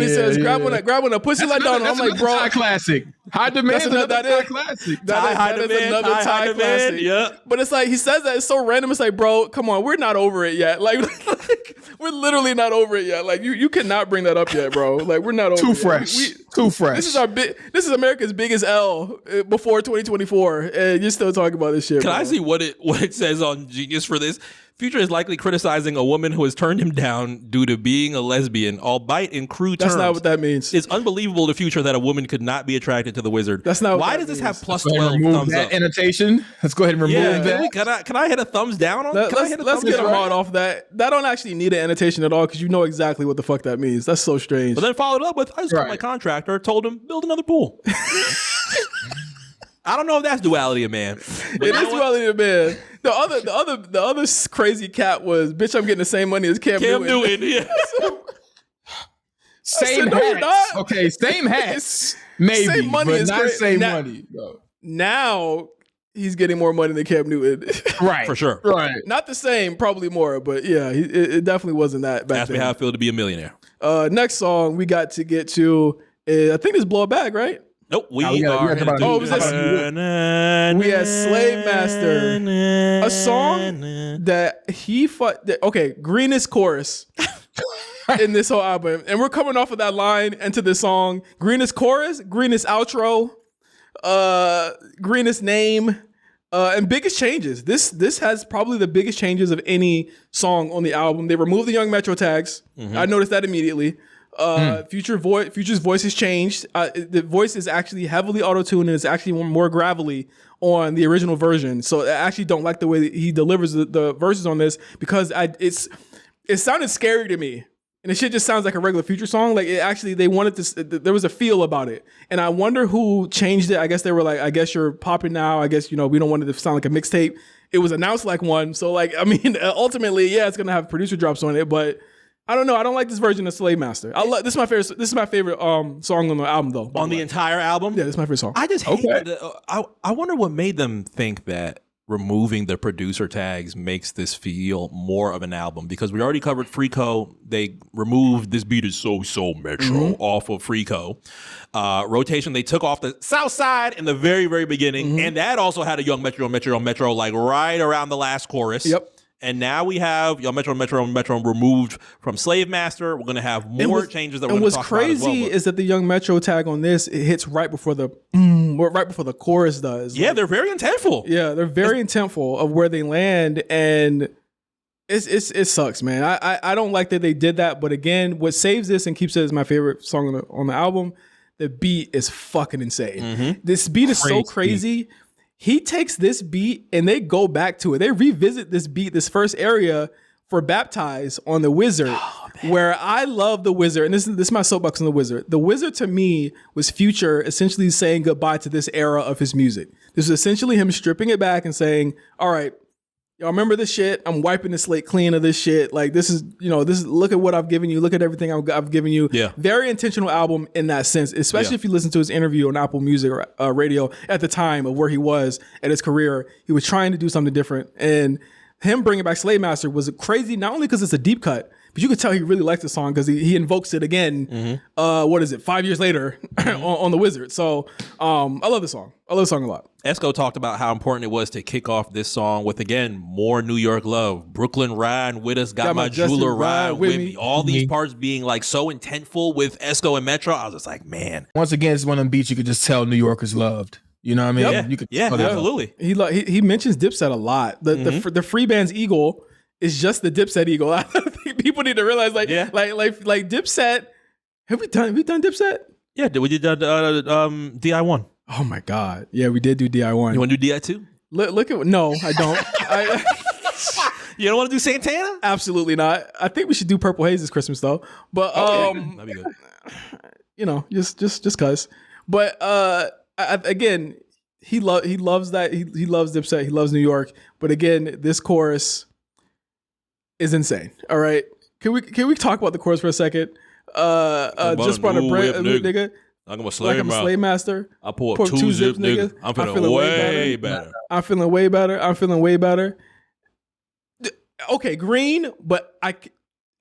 S1: he says grab on a pussy like Donald, I'm like, bro,
S3: classic. High Demand.
S1: That is classic. That is another Thai classic. Yeah. But it's like he says that it's so random. It's like, bro, come on, we're not over it yet. Like we're literally not over it yet. Like you cannot bring that up yet, bro. Like we're not over it. Too fresh. This is America's biggest L before 2024, and you're still talking about this shit.
S2: Can
S1: bro.
S2: I see what it says on Genius for this? Future is likely criticizing a woman who has turned him down due to being a lesbian, albeit in crude terms.
S1: That's not what that means.
S2: It's unbelievable to Future that a woman could not be attracted to the wizard.
S1: That's not.
S2: Why does this have plus 12 thumbs
S3: that
S2: up?
S3: Annotation. Let's go ahead and remove that.
S2: Can I hit a thumbs down on?
S1: Let's get a mod off that. That don't actually need an annotation at all because you know exactly what the fuck that means. That's so strange.
S2: But then followed up with, I just called my contractor, told him build another pool. I don't know if that's duality of man.
S1: It is duality of man. The other crazy cat was, bitch, I'm getting the same money as Cam Newton.
S2: Yeah.
S3: Same hats. Okay, same hats. Maybe, same money, but not same money. No.
S1: Now he's getting more money than Cam Newton.
S2: Right. For sure.
S3: Right.
S1: Not the same, probably more, but yeah, it definitely wasn't that back
S2: then. Ask me how I feel to be a millionaire.
S1: Next song we got to get to, I think it's Blow It Back, right?
S2: Nope, we had
S1: Slave Master, a song that he greenest chorus in this whole album, and we're coming off of that line into this song, greenest chorus, greenest outro, greenest name, and biggest changes. This has probably the biggest changes of any song on the album. They removed the Young Metro tags. I noticed that immediately. Future's voice has changed. The voice is actually heavily auto-tuned and it's actually more gravelly on the original version. So I actually don't like the way that he delivers the verses on this because it sounded scary to me. And the shit just sounds like a regular Future song. Like they wanted this, there was a feel about it. And I wonder who changed it. I guess they were like, I guess you're popping now. I guess, we don't want it to sound like a mixtape. It was announced like one. So ultimately, yeah, it's going to have producer drops on it, but I don't know. I don't like this version of Slave Master. This is my favorite. This is my favorite song on the album, though.
S2: On the entire album,
S1: yeah, this is my favorite song.
S2: I just hate I wonder what made them think that removing the producer tags makes this feel more of an album because we already covered Freako. They removed This Beat Is So Metro off of Freako. Rotation, they took off the South Side in the very, very beginning, and that also had a Young Metro like right around the last chorus.
S1: Yep.
S2: And now we have Young Metro removed from Slave Master. We're going to have more changes that we're going to talk about as well.
S1: And what's crazy is that the Young Metro tag on this, it hits right before the chorus does.
S2: Yeah, they're very intentful.
S1: Yeah, they're very intentful of where they land, and it sucks, man. I don't like that they did that, but again, what saves this and keeps it as my favorite song on the album, the beat is fucking insane. This beat is so crazy. He takes this beat and they go back to it. They revisit this beat, this first area for Baptize on the Wizard, where I love the Wizard. And this is my soapbox on the Wizard. The Wizard to me was Future essentially saying goodbye to this era of his music. This is essentially him stripping it back and saying, all right, y'all remember this shit? I'm wiping the slate clean of this shit. Like this is, look at what I've given you. Look at everything I've given you.
S2: Yeah.
S1: Very intentional album in that sense, especially if you listen to his interview on Apple Music or radio at the time of where he was at his career. He was trying to do something different. And him bringing back Slave Master was crazy, not only because it's a deep cut, but you could tell he really liked the song because he invokes it again. 5 years later on the Wizard. So I love the song. I love the song a lot.
S2: Esco talked about how important it was to kick off this song with, again, more New York love. Brooklyn riding with us, got my jeweler riding with me. All these parts being like so intentful with Esco and Metro. I was just like, man.
S3: Once again, it's one of them beats you could just tell New Yorkers loved. You know what I mean?
S2: Yep.
S3: You could
S2: absolutely.
S1: He mentions Dipset a lot. The Free Band's Eagle is just the Dipset Eagle. I think people need to realize like Dipset Have we done Dipset?
S2: Yeah, we did DI1.
S1: Oh my God. Yeah, we did do DI1.
S2: You want to do DI2?
S1: Look at no, I don't.
S2: You don't want to do Santana?
S1: Absolutely not. I think we should do Purple Haze this Christmas though. But
S2: that'd be good.
S1: You know, just cause. But again, he loves that. He loves Dipset. He loves New York. But again, this chorus is insane. All right. Can we talk about the chorus for a second? Just brought a bread, nigga.
S2: I'm a slave,
S1: like I'm a slave master.
S2: I pull up two zips, nigga. I'm feeling way better.
S1: I'm feeling way better. I'm feeling way better. Okay, green, but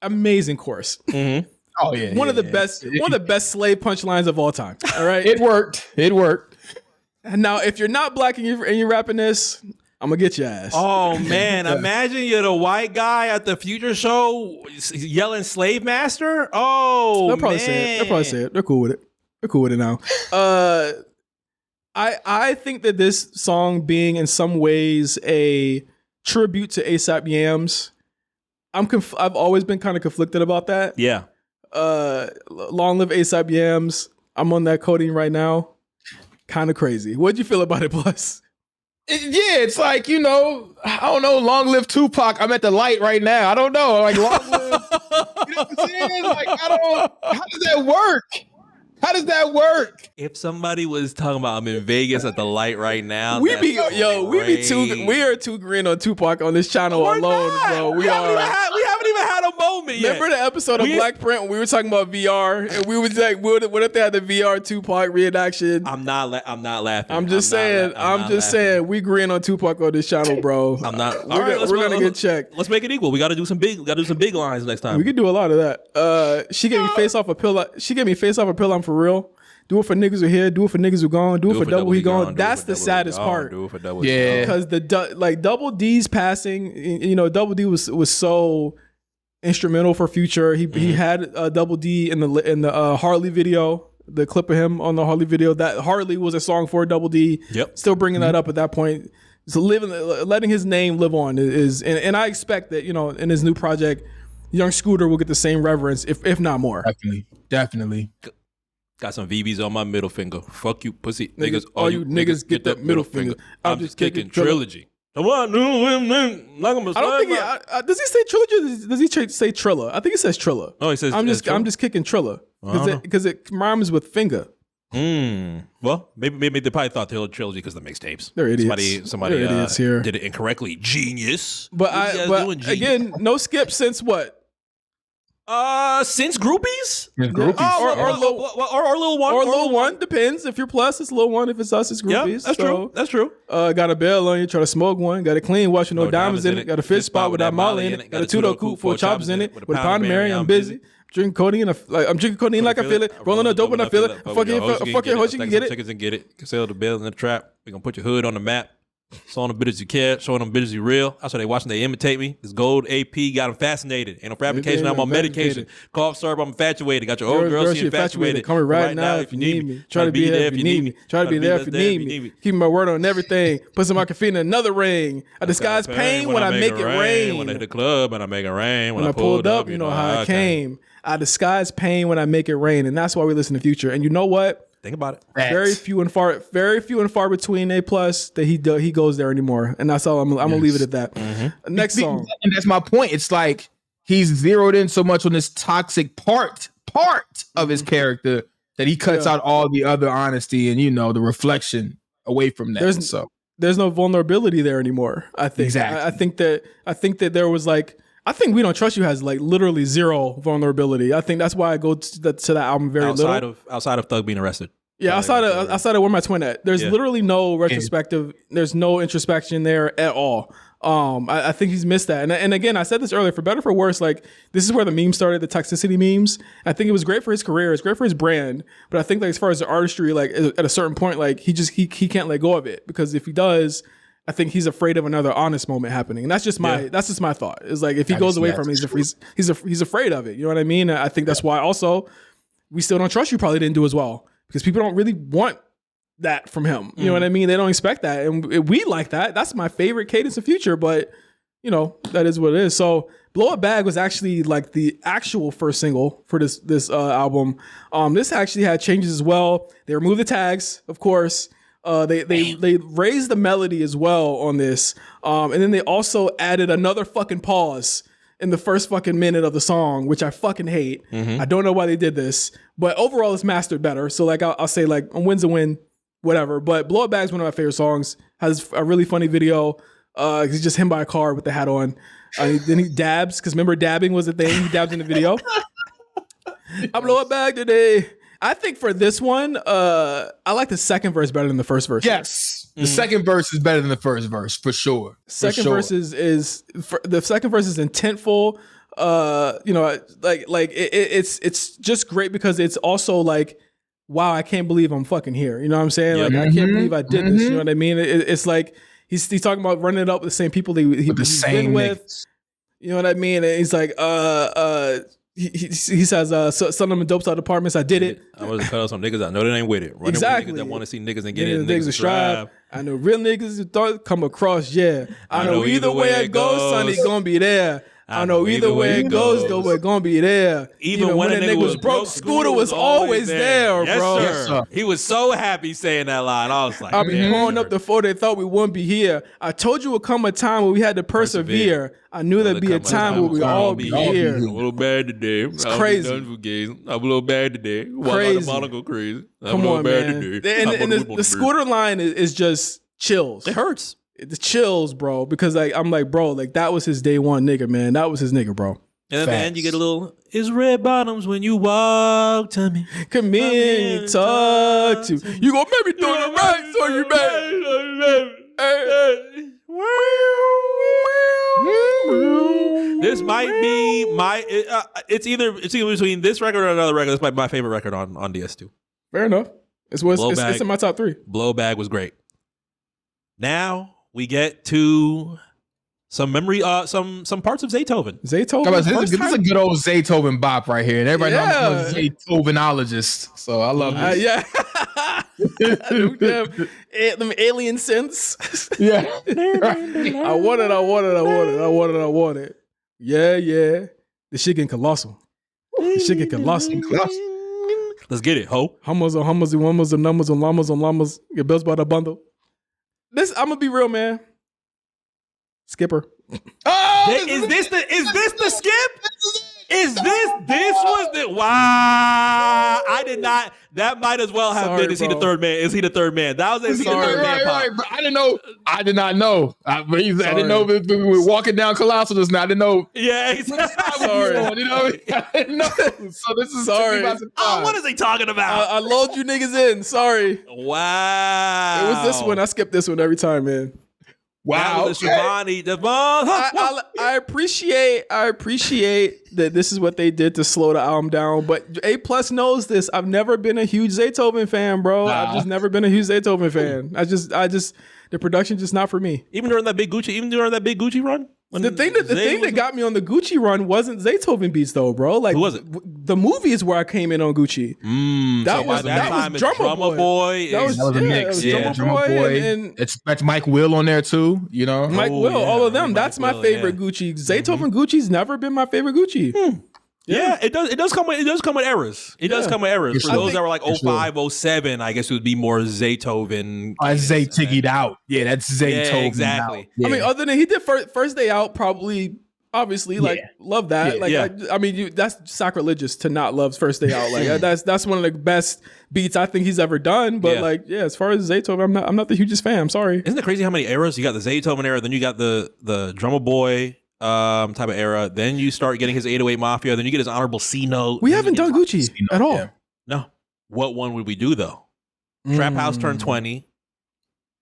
S1: amazing chorus.
S2: Mm-hmm.
S3: Oh yeah,
S1: one of the best slave punchlines of all time. All right,
S3: it worked.
S1: And now, if you're not black and you're rapping this, I'm gonna get your ass.
S2: Oh man, imagine you're the white guy at the Future show yelling "slave master." Oh,
S1: they'll probably say it. They're cool with it. They're cool with it now. I think that this song being in some ways a tribute to A$AP Yams, I've always been kind of conflicted about that.
S2: Yeah.
S1: Long live A$AP Yams. I'm on that codeine right now. Kind of crazy. What'd you feel about it, Plus?
S3: It's like, I don't know, long live Tupac. I'm at the light right now. I don't know. Like, long live. You know what I'm saying? Like, how does that work? How does that work?
S2: If somebody was talking about I'm in Vegas at the light right now,
S1: we are too green on Tupac on this channel alone, bro. We
S2: haven't even had a moment yet.
S1: Remember the episode of Black Print when we were talking about VR and we was like, what if they had the VR Tupac reenaction?
S2: I'm not laughing.
S1: I'm just saying, we green on Tupac on this channel, bro.
S2: I'm not.
S1: We're gonna get checked.
S2: Let's make it equal. We got to do some big lines next time.
S1: We could do a lot of that. She gave me face off a pill. She gave me face off a pill. I'm for real. Do it for niggas who here. Do it for niggas who gone. Do it for double he gone. That's the saddest part.
S2: Do it for double.
S3: Yeah,
S1: because Double D's passing. Double D was so instrumental for Future. He had Double D in the Harley video. The clip of him on the Harley video. That Harley was a song for Double D.
S2: Yep.
S1: Still bringing that up at that point. So letting his name live on is, and I expect that in his new project, Young Scooter will get the same reverence, if not more.
S3: Definitely.
S2: Got some VBs on my middle finger. Fuck you, pussy
S1: niggas. All you niggas get that middle finger.
S2: I'm just kicking trilogy. I don't
S1: think does he say trilogy? Or does he say Trilla? I think he says Trilla.
S2: Oh, he says
S1: I'm just kicking Trilla because it rhymes with finger.
S2: Well, maybe they probably thought they were trilogy because of the mixtapes.
S1: They're idiots.
S2: Somebody
S1: idiots here.
S2: did it incorrectly. Genius.
S1: But again, no skip since what?
S2: Since groupies?
S1: Or Lil One. Or Lil One. Depends. If you're plus, it's Lil One. If it's us, it's groupies.
S2: Yeah, that's true.
S1: Got a bell on you, try to smoke one. Got a clean wash with no diamonds in it. Got a fit spot without Molly in it. Got a two-door coupe full of choppers in it. With a pound of Mary, I'm busy. Drinking codeine, I'm drinking codeine like I feel it. Rolling a dope when I feel it. Fucking hoes, you can get it.
S2: Tickets and get it. Can sell the bill in the trap. We gonna put your hood on the map. Showing them bitches you care, showing them bitches you real. That's why they watching, they imitate me. This gold AP got them fascinated. Ain't no fabrication, I'm on medication. Cough syrup, I'm infatuated. Got your old girl, she infatuated.
S1: Call me right now if you need me. Try to be there if you need me. Try to be there if you need me. Keep my word on everything. Put some caffeine in another ring. I disguise pain when I make it rain.
S2: When I hit the club and I make it rain.
S1: When I pulled up, you know how I came. I disguise pain when I make it rain. And that's why we listen to Future. And you know what?
S2: Think about it.
S1: Very few and far between A+ that he goes there anymore, and that's all. I'm gonna leave it at that. Mm-hmm. Next song,
S3: and that's my point. It's like he's zeroed in so much on this toxic part of his character that he cuts out all the other honesty and the reflection away from that.
S1: There's no vulnerability there anymore. I think. Exactly. I think that there was I think We Don't Trust You has literally zero vulnerability. I think that's why I go to that album very little.
S2: Outside of Thug being arrested.
S1: Yeah, outside of Where My Twin At. There's literally no retrospective. There's no introspection there at all. I think he's missed that. And again, I said this earlier, for better or for worse, this is where the meme started, the toxicity memes. I think it was great for his career. It's great for his brand. But I think as far as the artistry, at a certain point, he can't let go of it, because if he does, I think he's afraid of another honest moment happening, and that's just my thought. Is if he goes away from it, he's afraid of it. You know what I mean? I think that's why also We Still Don't Trust You probably didn't do as well, because people don't really want that from him. You know what I mean? They don't expect that, and we like that. That's my favorite cadence of Future. But you know, that is what it is. So Blow It Bag was actually like the actual first single for this album. This actually had changes as well. They removed the tags, of course. They raised the melody as well on this. And then they also added another fucking pause in the first fucking minute of the song, which I fucking hate. I don't know why they did this, but overall it's mastered better. So like I'll say like a win's a win, whatever. But Blow It Bag is one of my favorite songs. Has a really funny video. It's just him by a car with the hat on. Then he dabs, because remember dabbing was a thing. He dabs in the video. I blow it back today. I think for this one, I like the second verse better than the first verse.
S3: Yes, the second verse is better than the first verse for sure.
S1: Second verse is the second verse is intentful. You know, like it's just great because it's also like, wow, I can't believe I'm fucking here. You know what I'm saying? Like I can't believe I did this. You know what I mean? It's like he's talking about running it up with the same people he's been with. You know what I mean? And he's like, he says, selling them dope out apartments. I did it.
S2: I was cut out some niggas. I know they ain't with it. Running
S1: exactly.
S2: With niggas that want to see niggas and get it. Niggas
S1: that strive. I know real niggas who thought come across. Yeah, I know either way it goes, Sonny gonna be there. I know either way it goes, though, we're gonna be there.
S2: Even when a nigga was broke,
S1: Scooter was always there,
S2: yes,
S1: bro.
S2: Yes, sir. He was so happy saying that line. I was like,
S1: I'll be pulling up the photo. They thought we wouldn't be here. I told you would come a time where we had to persevere. I knew there'd be a time where we all be here.
S2: I'm a little bad today.
S1: It's crazy.
S2: I'm a little bad today.
S1: Crazy.
S2: Go crazy.
S1: Come on, man. And the Scooter line is just chills.
S2: It hurts.
S1: The chills, bro, because like I'm like, bro, like that was his day one nigga, man. That was his nigga, bro.
S2: And at the end, you get a little, it's red bottoms when you walk to me.
S1: Come in, talk to. You gonna make me do the right, so you
S2: This might be my, it's either between this record or another record. This might be my favorite record on DS2.
S1: Fair enough. It's in my top 3.
S2: Blow Bag was great. Now we get to some memory, some parts of Zaytoven.
S3: This is a good old Zaytoven bop right here, and everybody knows I'm a Zaytovenologist, so I love this.
S1: Yeah, them alien synths.
S3: Yeah,
S1: I want it. Yeah. The shit getting colossal.
S2: Let's get it, ho.
S1: Hummers on hummers and numbers on llamas on llamas. Get bills by the bundle. This, I'm gonna be real, man. Skipper.
S2: Oh, is this the skip? Is this was the wow? I did not. That might as well have been. Is he the third man? Is he the third man? That was the third man.
S3: Right. But I didn't know. I did not know. I didn't know we were walking down Colossal just now. I didn't know.
S2: Yeah, exactly. Sorry.
S3: You know, I didn't know. So this is
S1: sorry.
S2: What is he talking about?
S1: I lulled you niggas in. Sorry.
S2: Wow.
S1: It was this one. I skip this one every time, man.
S2: Wow. Okay.
S1: I appreciate that this is what they did to slow the album down, but A+ knows this. I've never been a huge Zaytoven fan, bro. I've just never been a huge Zaytoven fan. I just the production just not for me.
S2: Even during that big Gucci run?
S1: The thing that got me on the Gucci run wasn't Zaytoven beats though, bro. Like,
S2: who was it?
S1: The movie is where I came in on Gucci.
S2: That was Drummer Boy.
S3: That was a mix. Yeah, Drummer Boy. And that's Mike Will on there too. You know,
S1: Mike Will. All of them. That's my favorite Gucci. Zaytoven Gucci's never been my favorite Gucci.
S2: Yeah, it does come with errors. It does come with errors. For those that were like 05, 07, I guess it would be more Zaytoven.
S3: Zay tiggied out. Yeah, that's Zaytoven.
S2: Yeah, exactly.
S3: Yeah.
S1: I mean, other than he did first day out, probably obviously love that. I mean, that's sacrilegious to not love First Day Out. Like that's one of the best beats I think he's ever done. But as far as Zaytoven, I'm not the hugest fan. I'm sorry.
S2: Isn't it crazy how many eras you got? The Zaytoven era, then you got the Drummer Boy type of era. Then you start getting his 808 Mafia. Then you get his Honorable C Note.
S1: We haven't done Gucci at all.
S3: Yeah.
S2: No. What one would we do though? Trap House turned 20.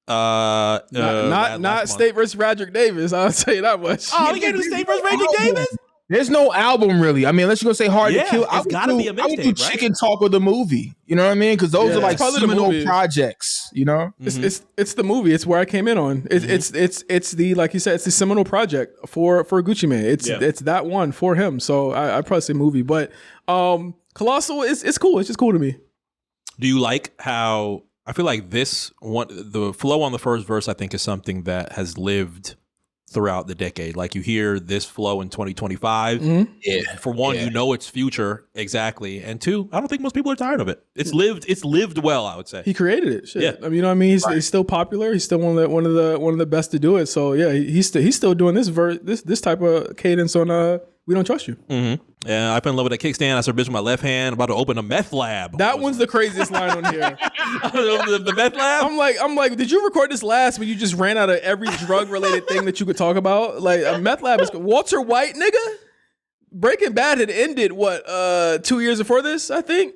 S1: Not State versus Roderick Davis. I'll tell you that much.
S2: Oh, we can't do State versus Roderick Davis?
S3: There's no album really. I mean, unless you're gonna say Hard to Kill,
S2: it's gotta be a mixtape,
S3: I would do Chicken Talk with the movie. You know what I mean? Because those are like seminal projects. You know,
S1: it's the movie. It's where I came in on. It's the, like you said, it's the seminal project for Gucci Mane. It's that one for him. So I'd probably say movie, but Colossal it's cool. It's just cool to me.
S2: Do you like how I feel like this one, the flow on the first verse, I think is something that has lived throughout the decade. Like you hear this flow in 2025. Yeah. For one, you know it's Future exactly, and two, I don't think most people are tired of it. It's lived well, I would say.
S1: He created it. Shit.
S2: Yeah.
S1: I mean, you know what I mean? He's still popular. He's still one of the best to do it. So yeah, he's still doing this type of cadence on We Don't Trust You.
S2: Mm-hmm. Yeah, I've been in love with that kickstand. I started bitching my left hand. About to open a meth lab.
S1: That one's the craziest line on here.
S2: the meth lab.
S1: I'm like, did you record this last when you just ran out of every drug related thing that you could talk about? Like a meth lab is Walter White, nigga. Breaking Bad had ended 2 years before this, I think.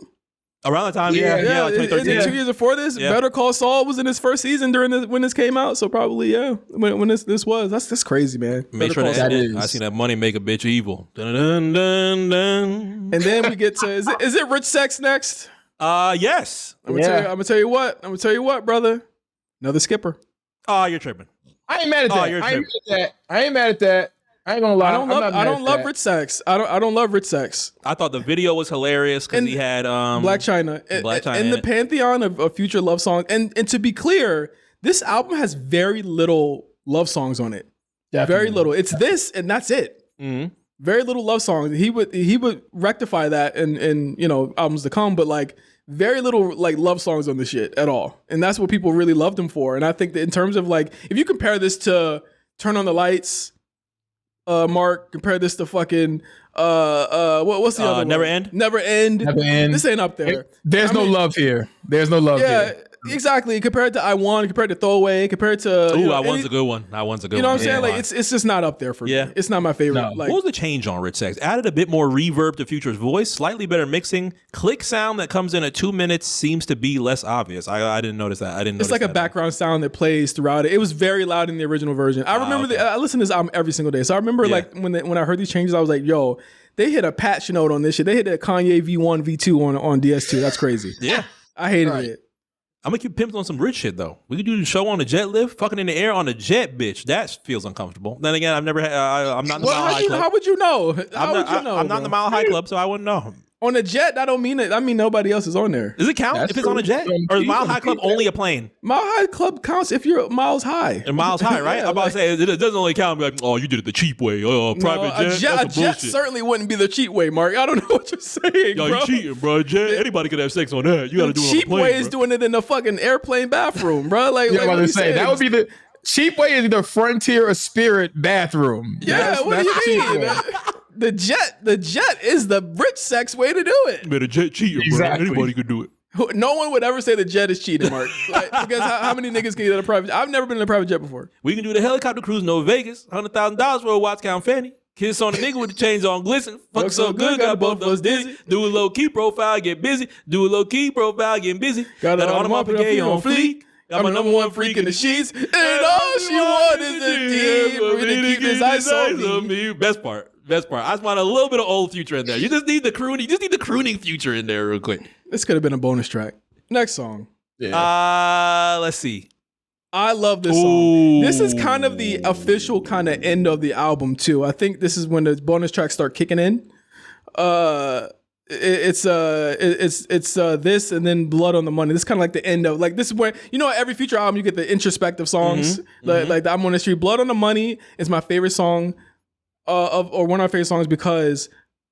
S2: Around the time, like 2013.
S1: Is it 2 years before this?
S2: Yeah.
S1: Better Call Saul was in his first season when this came out, so probably when this was. That's crazy, man.
S2: Make sure to end it. I seen that money make a bitch evil. Dun, dun, dun, dun.
S1: And then we get to is it Rich Sex next?
S2: Yes.
S1: I'm gonna tell you what, brother. Another skipper.
S2: Oh, you're tripping.
S3: I ain't mad at that. I ain't mad at that. I ain't gonna lie.
S1: I don't love Rich Sex. I don't love Rich Sex.
S2: I thought the video was hilarious because he had
S1: Black China in the pantheon of future love songs. And to be clear, this album has very little love songs on it. Definitely. Very little. It's this and that's it. Mm-hmm. Very little love songs. He would rectify that in albums to come, but like very little like love songs on this shit at all. And that's what people really loved him for. And I think that in terms of like if you compare this to Turn on the Lights, Mark, compare this to fucking what's the other one?
S2: Never End.
S3: Never End.
S1: This ain't up there.
S3: There's no love here. There's no love here.
S1: Exactly. Compared to I Won, compared to Throwaway, compared to
S2: I Won's a good one. I Won's a good one.
S1: You know what I'm saying? Like it's just not up there for me. It's not my favorite.
S2: No.
S1: Like,
S2: what was the change on Rich Sex? Added a bit more reverb to Future's voice, slightly better mixing. Click sound that comes in at 2 minutes seems to be less obvious. I didn't notice that. It's
S1: like a background sound that plays throughout it. It was very loud in the original version. I remember I listen to this album every single day. So I remember like when I heard these changes, I was like, yo, they hit a patch note on this shit. They hit a Kanye V1, V2 on DS2. That's crazy.
S2: Yeah.
S1: I hated it.
S2: I'm gonna keep pimping on some rich shit though. We could do the show on a jet lift, fucking in the air on a jet, bitch. That feels uncomfortable. Then again, I've never had. I'm not in the Mile High Club.
S1: How would you know?
S2: I'm not in the Mile High Club, so I wouldn't know.
S1: On a jet, that don't mean it. I mean nobody else is on there.
S2: Does it count if it's on a jet, or is Mile High Club only a plane?
S1: Mile High Club counts if you're miles high.
S2: And miles high, right? I'm about to say it doesn't only count. Like, oh, you did it the cheap way. Private jet.
S1: A jet certainly wouldn't be the cheap way, Mark. I don't know what you're saying,
S2: yo,
S1: bro.
S2: You cheating, bro. Jet. Anybody could have sex on that. You got to do it on the
S1: cheap
S2: plane,
S1: way is doing it in the fucking airplane bathroom, bro. Like,
S3: I was about to say that would be the cheap way is the Frontier or Spirit bathroom.
S1: Yeah, what do you mean? The jet is the Rich Sex way to do it.
S2: Man, a jet cheating,
S3: exactly.
S2: Bro. Anybody could do it.
S1: No one would ever say the jet is cheating, Mark. Like, because how many niggas can get in a private jet? I've never been in a private jet before.
S2: We can do the helicopter cruise in Las Vegas. $100,000 for a watch count fanny. Kiss on a nigga with the chains on glisten. Fuck so good, got both those dizzy. Do a low key profile, get busy. Do a low key profile, getting busy. Got an automobile on fleek. I'm a number one freak in the sheets. And all she wants is a D for me to keep his eyes on me. Best part. I just want a little bit of old Future in there. You just need the crooning. You just need the crooning Future in there real quick.
S1: This could have been a bonus track. Next song.
S2: Yeah. Let's see.
S1: I love this song. This is kind of the official kind of end of the album too. I think this is when the bonus tracks start kicking in. It's this and then Blood on the Money. This is kind of like the end of like this is where every Future album you get the introspective songs like the I'm on the Street. Blood on the Money is my favorite song or one of my favorite songs because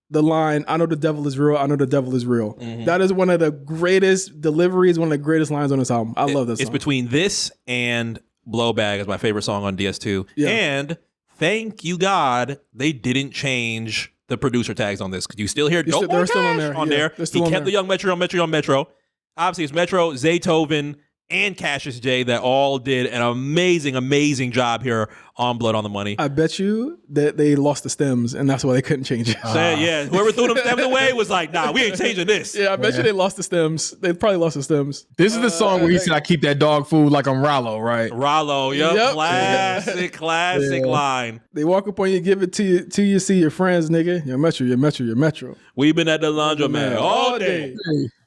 S1: the line I know the devil is real. I know the devil is real. That is one of the greatest deliveries. One of the greatest lines on this album. I love this song.
S2: It's between this and Blowbag is my favorite song on DS2. Yeah. And thank you God they didn't change the producer tags on this because you still hear Dope Boy Cash on there. He kept the Young Metro on Metro. Obviously, it's Metro, Zaytoven, and Cassius J that all did an amazing job here on Blood on the Money.
S1: I bet you that they lost the stems, and that's why they couldn't change it.
S2: Yeah, whoever threw them stems away was like, nah, we ain't changing this.
S1: Yeah, I bet you they lost the stems. They probably lost the stems.
S3: This is the song where he said, I keep that dog food like I'm Rollo, right?
S2: Rollo, yep. Classic line.
S1: They walk up on you, give it to you see your friends, nigga. Your Metro.
S2: We've been at the laundromat all day.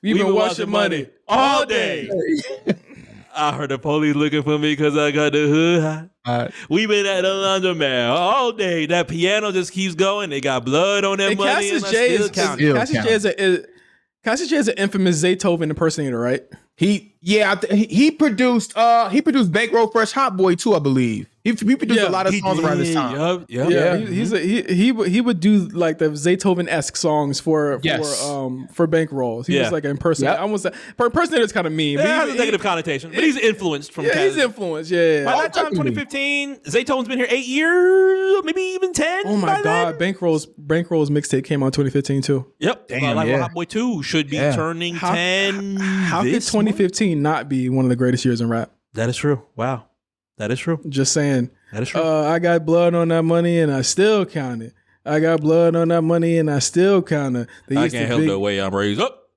S1: We've been washing money all day.
S2: I heard the police looking for me because I got the hood high. We've been at the laundromat all day. That piano just keeps going. They got blood on that money. Cassius
S1: J is an infamous Zaytoven impersonator, right?
S3: He produced Bankroll Fresh Hot Boy too, I believe. He produced a lot of songs around this time.
S1: He would do like the Zaytoven-esque songs for Bankrolls. He was like an impersonator. Almost impersonator is kind of mean.
S2: Yeah, it has a negative connotation, but he's influenced from.
S1: Yeah, he's influenced. Yeah.
S2: By that time, 2015, Zaytoven's been here 8 years, maybe even 10.
S1: Oh my God, Bankrolls mixtape came out in 2015 too.
S2: Yep. Damn, Hot Boy 2 should be turning 10.
S1: How could 2015 not be one of the greatest years in rap?
S2: That is true. Wow. That is true.
S1: Just saying.
S2: That is true.
S1: I got blood on that money and I still count it. I got blood on that money and I still count it.
S2: I can't help the way I'm raised up.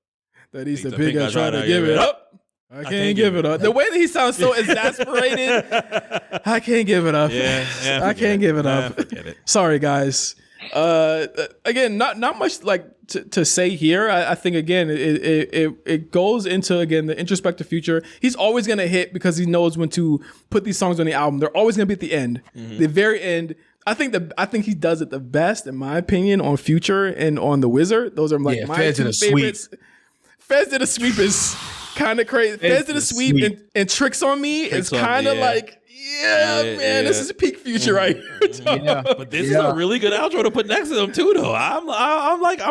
S1: That he's the pig I try to give it up. I can't give it up. The way that he sounds so exasperated. I can't give it up.
S2: Yeah,
S1: I can't give it up.
S2: Forget it.
S1: Sorry, guys. Again, not much like to say here. I think again it goes into again the introspective Future. He's always gonna hit because he knows when to put these songs on the album. They're always gonna be at the end, the very end. I think he does it the best, in my opinion, on Future and on The Wizard. Those are like my two favorites. Feds to the Sweep is kind of crazy. Feds to the Sweep and Tricks on Me is kind of like. Man, this is a peak Future right here.
S2: But this is a really good outro to put next to him too, though. I'm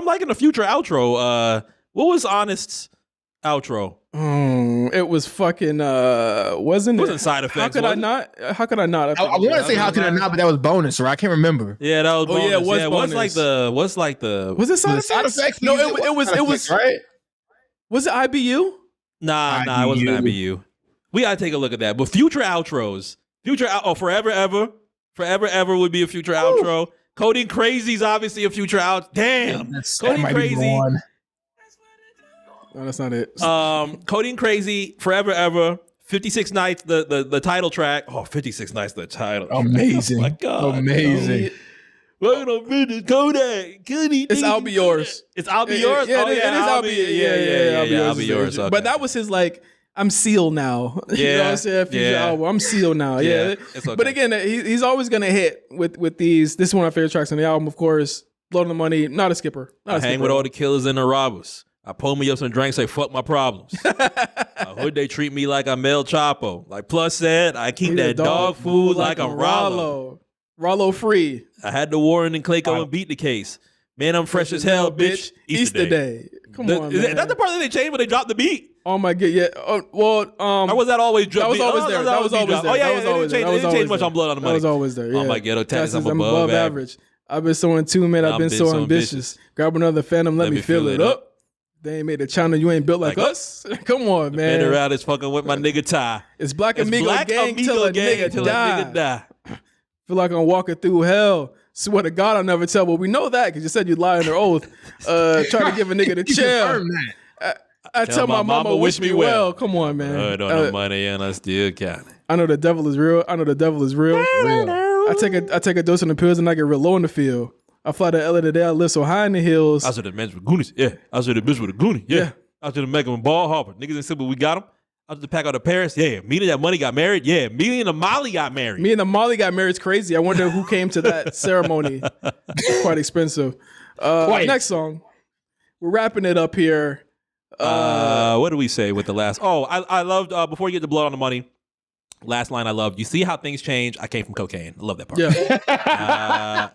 S2: liking the Future outro. What was Honest's outro?
S1: It was fucking wasn't
S2: Side Effects.
S1: How could I not?
S3: I want to say how could I not, but that was bonus, or I can't remember.
S2: Yeah, that was bonus.
S1: Yeah, it was bonus.
S2: What's like the
S1: was it Side Effects? No, it was
S3: right.
S1: Was it IBU?
S2: Nah, it wasn't IBU. We gotta take a look at that. But Future outros. Forever Ever would be a Future outro. Coding Crazy's obviously a Future out. Damn. Coding Crazy.
S1: No, that's not it.
S2: Coding Crazy, Forever Ever, 56 Nights, the title track. 56 Nights, the title.
S3: Amazing.
S2: Oh my God.
S3: Amazing.
S2: Welcome to Vintage Kodak.
S1: It's I'll Be Yours.
S2: It's I'll Be Yours?
S1: Yeah, it is I'll Be Yours.
S2: I'll Be Yours. Okay.
S1: But that was his like, I'm sealed now.
S2: Yeah,
S1: you know what I'm saying? Future album. I'm sealed now. Yeah.
S2: It's okay.
S1: But again, he's always gonna hit with these. This is one of my favorite tracks on the album, of course. Blood on the Money. Not a skipper.
S2: I hang with all the killers and the robbers. I pull me up some drinks, say fuck my problems. Hood they treat me like I'm El Chapo. Like Plus said, I keep that dog food like I'm Rollo.
S1: Rollo free.
S2: I had the Warren and Clayco and beat the case. Man, I'm fresh as hell, bitch. Easter Day.
S1: Come on, man.
S2: Is that the part that they changed when they dropped the beat?
S1: Oh my God, yeah. Or
S2: was that always dropped?
S1: That was always there. That was always there.
S2: Oh yeah, they didn't change much on Blood on the Money.
S1: That was always there. Yeah.
S2: Oh my ghetto taxes, I'm above average.
S1: I've been so in tune, man. I've been so ambitious. Grab another Phantom, let me fill it up. They ain't made a channel, you ain't built like us. Come on, man.
S2: Better out is fucking with my nigga Ty.
S1: It's Black Amigo gang till a nigga die. Feel like I'm walking through hell. Swear to God, I'll never tell. But we know that because you said you lie on your oath. Trying to give a nigga the chair. I tell my mama wish me well. Come on, man.
S2: I don't know money and I still count it.
S1: I know the devil is real. I take a dose of the pills and I get real low in the field. I fly to LA today. I live so high in the hills.
S2: I was the men's with Goonies. Yeah. I was the bitch with the Goonies. Yeah. I was the Mega and Ball Harbor. Niggas in Simple, we got them. I was the pack out of Paris. Yeah. Me and that money got married. Yeah. Me and the Molly got married.
S1: Me and the Molly got married is crazy. I wonder who came to that ceremony. Quite expensive. Next song. We're wrapping it up here.
S2: What do we say with the last? I loved, before you get to Blood on the Money, last line I loved. You see how things change? I came from cocaine. I love that part.
S1: Yeah.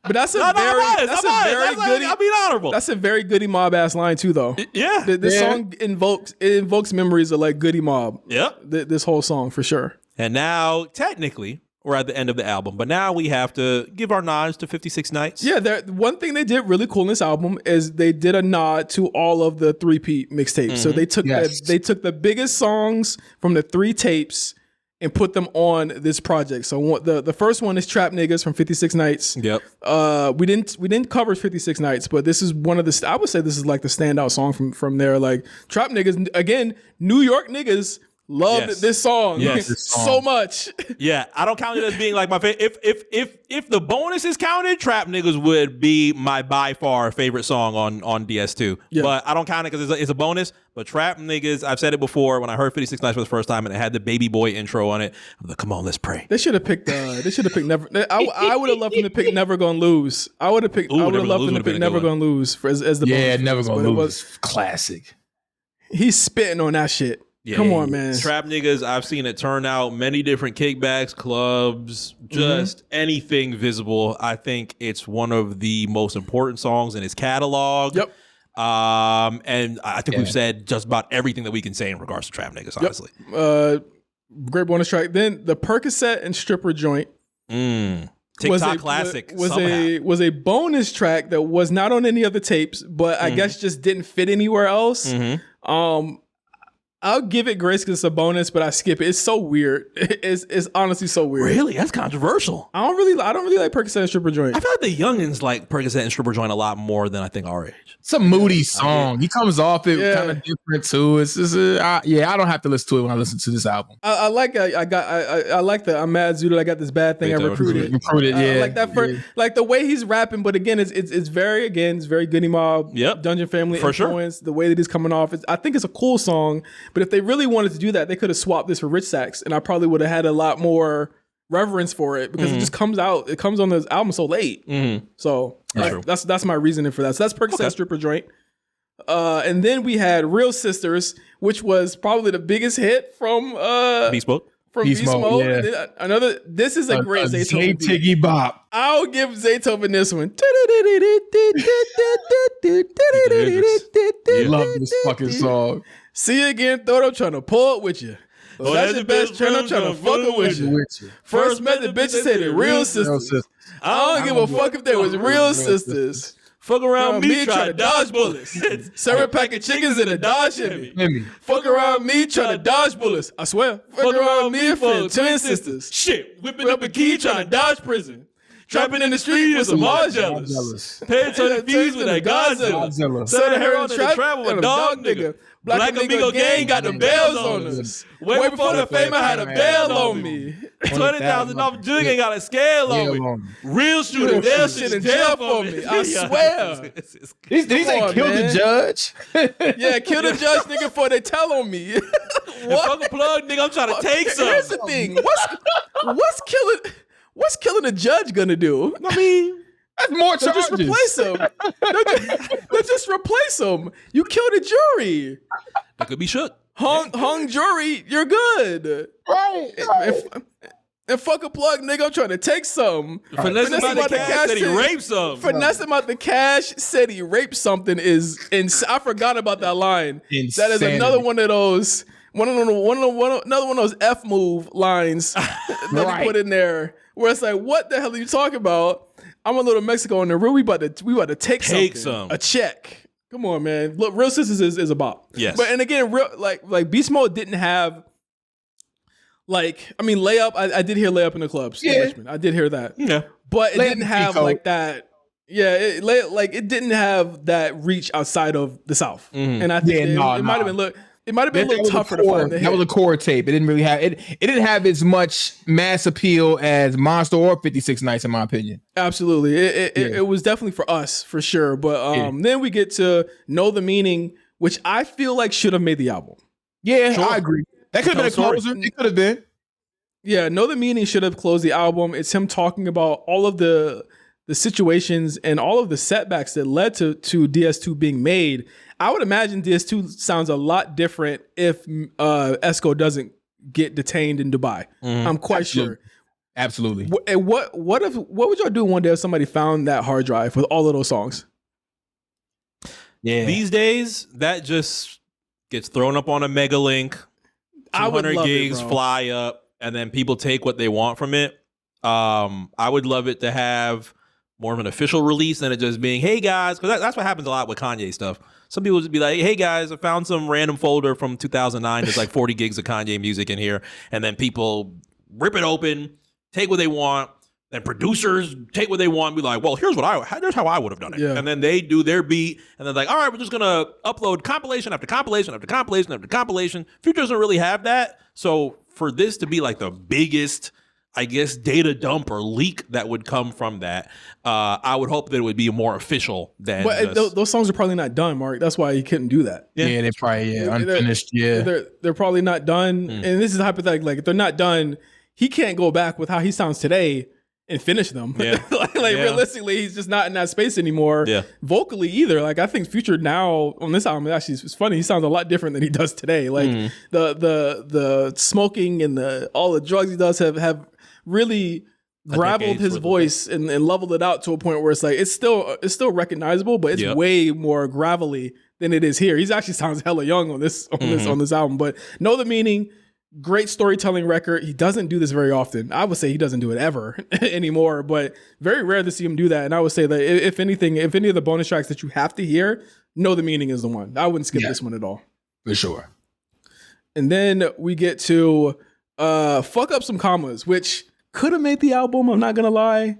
S1: But that's a very goody.
S2: I'm being honorable.
S1: That's a very Goody Mob ass line too, though.
S2: Yeah.
S1: This song invokes memories of like Goody Mob.
S2: Yep.
S1: This whole song for sure.
S2: And now, technically, we're at the end of the album, but now we have to give our nods to 56 Nights.
S1: Yeah, one thing they did really cool in this album is they did a nod to all of the 3-peat mixtapes. So they took the biggest songs from the 3 tapes and put them on this project. So the first one is Trap Niggas from 56 Nights.
S2: Yep.
S1: We didn't cover 56 Nights, but this is one of the, I would say this is like the standout song from there. Like Trap Niggas, again, New York niggas loved this song so much.
S2: Yeah, I don't count it as being like my favorite. If the bonus is counted, Trap Niggas would be my by far favorite song on DS2. Yeah. But I don't count it because it's a bonus. But Trap Niggas, I've said it before when I heard 56 Nights for the first time and it had the Baby Boy intro on it. I'm like, come on, let's pray.
S1: They should have picked. Never. I would have loved them to pick Never Gonna Lose. I would have loved them to pick Never Gonna Lose as the bonus.
S3: Yeah, Never Gonna Lose. Classic.
S1: He's spitting on that shit.
S2: Yeah,
S1: Come on, man.
S2: Trap niggas, I've seen it turn out many different kickbacks, clubs, just anything visible. I think it's one of the most important songs in his catalog.
S1: Yep.
S2: And I think we've said just about everything that we can say in regards to Trap niggas, honestly.
S1: Great bonus track. Then the Percocet and Stripper joint.
S2: TikTok classic.
S1: Was a bonus track that was not on any other tapes, but I guess just didn't fit anywhere else. I'll give it grace because it's a bonus, but I skip it. It's so weird. It's honestly so weird.
S2: Really? That's controversial.
S1: I don't really like Percocet and Stripper Joint.
S2: I feel like the youngins like Percocet and Stripper Joint a lot more than I think our age.
S3: It's a moody song. He comes off it kind of different too. It's just, I don't have to listen to it when I listen to this album.
S1: I like the I'm mad Zoo that I got this bad thing I recruited. I like that for like the way he's rapping, but again, it's very Goody Mob, Dungeon Family
S2: for
S1: influence.
S2: Sure.
S1: The way that he's coming off, I think it's a cool song. But if they really wanted to do that, they could have swapped this for Rich Sax, and I probably would have had a lot more reverence for it because it just comes out. It comes on this album so late. So that's my reasoning for that. So that's Percocet Stripper Joint. And then we had Real Sisters, which was probably the biggest hit from
S2: Beast Mode.
S1: From Beast Mode. Yeah. This is a great Zaytoven
S3: Tiggy Bop.
S1: I'll give Zaytoven this one.
S3: Love this fucking song.
S1: See you again, thought I'm trying to pull up with you. Well, that's your best friend, I'm trying to fuck it with you. First met the bitches, said they real sisters. I don't give a fuck if they was real sisters.
S2: Fuck around me, try to dodge bullets.
S1: Serve a pack of chickens in a Dodge Hemi. Fuck around me, try to dodge bullets. I swear. Fuck around me for twin sisters. Shit, whipping up a key, trying to dodge prison. Trapping in the street with some Margellas. Paying to fees with that Godzilla. Set a hair on the trap with a dog nigga. Black Amigo gang got the bells on us. Way before the fame, I had a bell on me.
S2: 20,000 off jig ain't got a scale on me. Real shooter, they'll shit in jail for me. I swear.
S3: Did he say kill the judge?
S1: Yeah, kill the judge, nigga, before they tell on me.
S2: What? Fuck a plug, nigga, I'm trying to take some.
S1: Here's the thing. What's killing a judge gonna do?
S3: I mean, that's more charges.
S1: Just replace him. They'll just replace him. You killed a jury.
S2: That could be shook.
S1: Hung jury, you're good.
S3: Right.
S1: And fuck a plug, nigga, I'm trying to take some.
S2: Finesse him out the cash said he raped some.
S1: Finesse him out the cash said he raped something is I forgot about that line. Insanity. That is another one of those. Another one of those F move lines that we put in there, where it's like, what the hell are you talking about? I'm a little Mexico in the real. We about to take some. A check. Come on, man. Look, Real Sisters is a bop.
S2: Yes.
S1: But and again, like Beast Mode didn't have Layup. I did hear Layup in the clubs in Richmond. I did hear that.
S2: Yeah.
S1: But it didn't have like that. Yeah, it didn't have that reach outside of the South. And I think it might have been It might have been a little tougher to find.
S3: That was a core tape. It didn't really have it. It didn't have as much mass appeal as Monster or 56 Nights, in my opinion.
S1: Absolutely, it was definitely for us for sure. But then we get to Know the Meaning, which I feel like should have made the album.
S3: Yeah, sure. I agree. That could have been a closer. It could have been.
S1: Yeah, Know the Meaning should have closed the album. It's him talking about all of the situations and all of the setbacks that led to DS2 being made. I would imagine DS2 sounds a lot different if Esco doesn't get detained in Dubai. I'm quite sure.
S3: Absolutely.
S1: And what would y'all do one day if somebody found that hard drive with all of those songs?
S2: Yeah. These days, that just gets thrown up on a mega link. 200 gigs fly up, and then people take what they want from it. I would love it to have more of an official release than it just being, hey guys, because that's what happens a lot with Kanye stuff. Some people just be like, hey guys, I found some random folder from 2009. There's like 40 gigs of Kanye music in here. And then people rip it open, take what they want. Then producers take what they want and be like, well, here's how I would have done it. Yeah. And then they do their beat. And they're like, all right, we're just going to upload compilation after compilation after compilation after compilation. Future doesn't really have that. So for this to be like the biggest, I guess, data dump or leak that would come from that, I would hope that it would be more official than. But
S1: those songs are probably not done, Mark. That's why you couldn't do that.
S3: Yeah, they're probably unfinished.
S1: They're probably not done. And this is hypothetical. Like if they're not done, he can't go back with how he sounds today and finish them.
S2: Yeah.
S1: like realistically, he's just not in that space anymore.
S2: Yeah.
S1: Vocally either. Like I think Future now on this album actually it's funny. He sounds a lot different than he does today. Like the smoking and all the drugs he does have really graveled his voice and leveled it out to a point where it's like it's still recognizable, but it's way more gravelly than it is here. He actually sounds hella young on this album. But Know the Meaning. Great storytelling record. He doesn't do this very often. I would say he doesn't do it ever anymore, but very rare to see him do that. And I would say that if anything, if any of the bonus tracks that you have to hear, Know the Meaning is the one. I wouldn't skip this one at all.
S3: For sure. And
S1: then we get to Fuck Up Some Commas, which could have made the album. I'm not going to lie.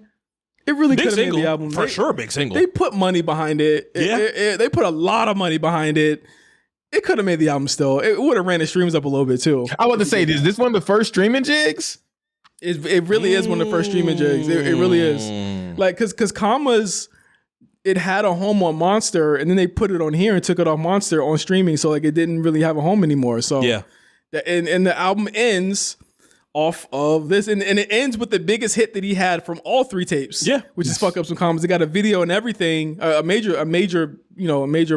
S1: It really could have made the album.
S2: For sure, big single.
S1: They put money behind it. They put a lot of money behind it. It could have made the album still. It would have ran the streams up a little bit too.
S3: I want to say, is this one of the first streaming jigs?
S1: It really is one of the first streaming jigs. It really is. Like, cause Commas, it had a home on Monster, and then they put it on here and took it off Monster on streaming. So like it didn't really have a home anymore. So and the album ends off of this, and it ends with the biggest hit that he had from all three tapes. Which is Fuck Up Some Commas. It got a video and everything, a major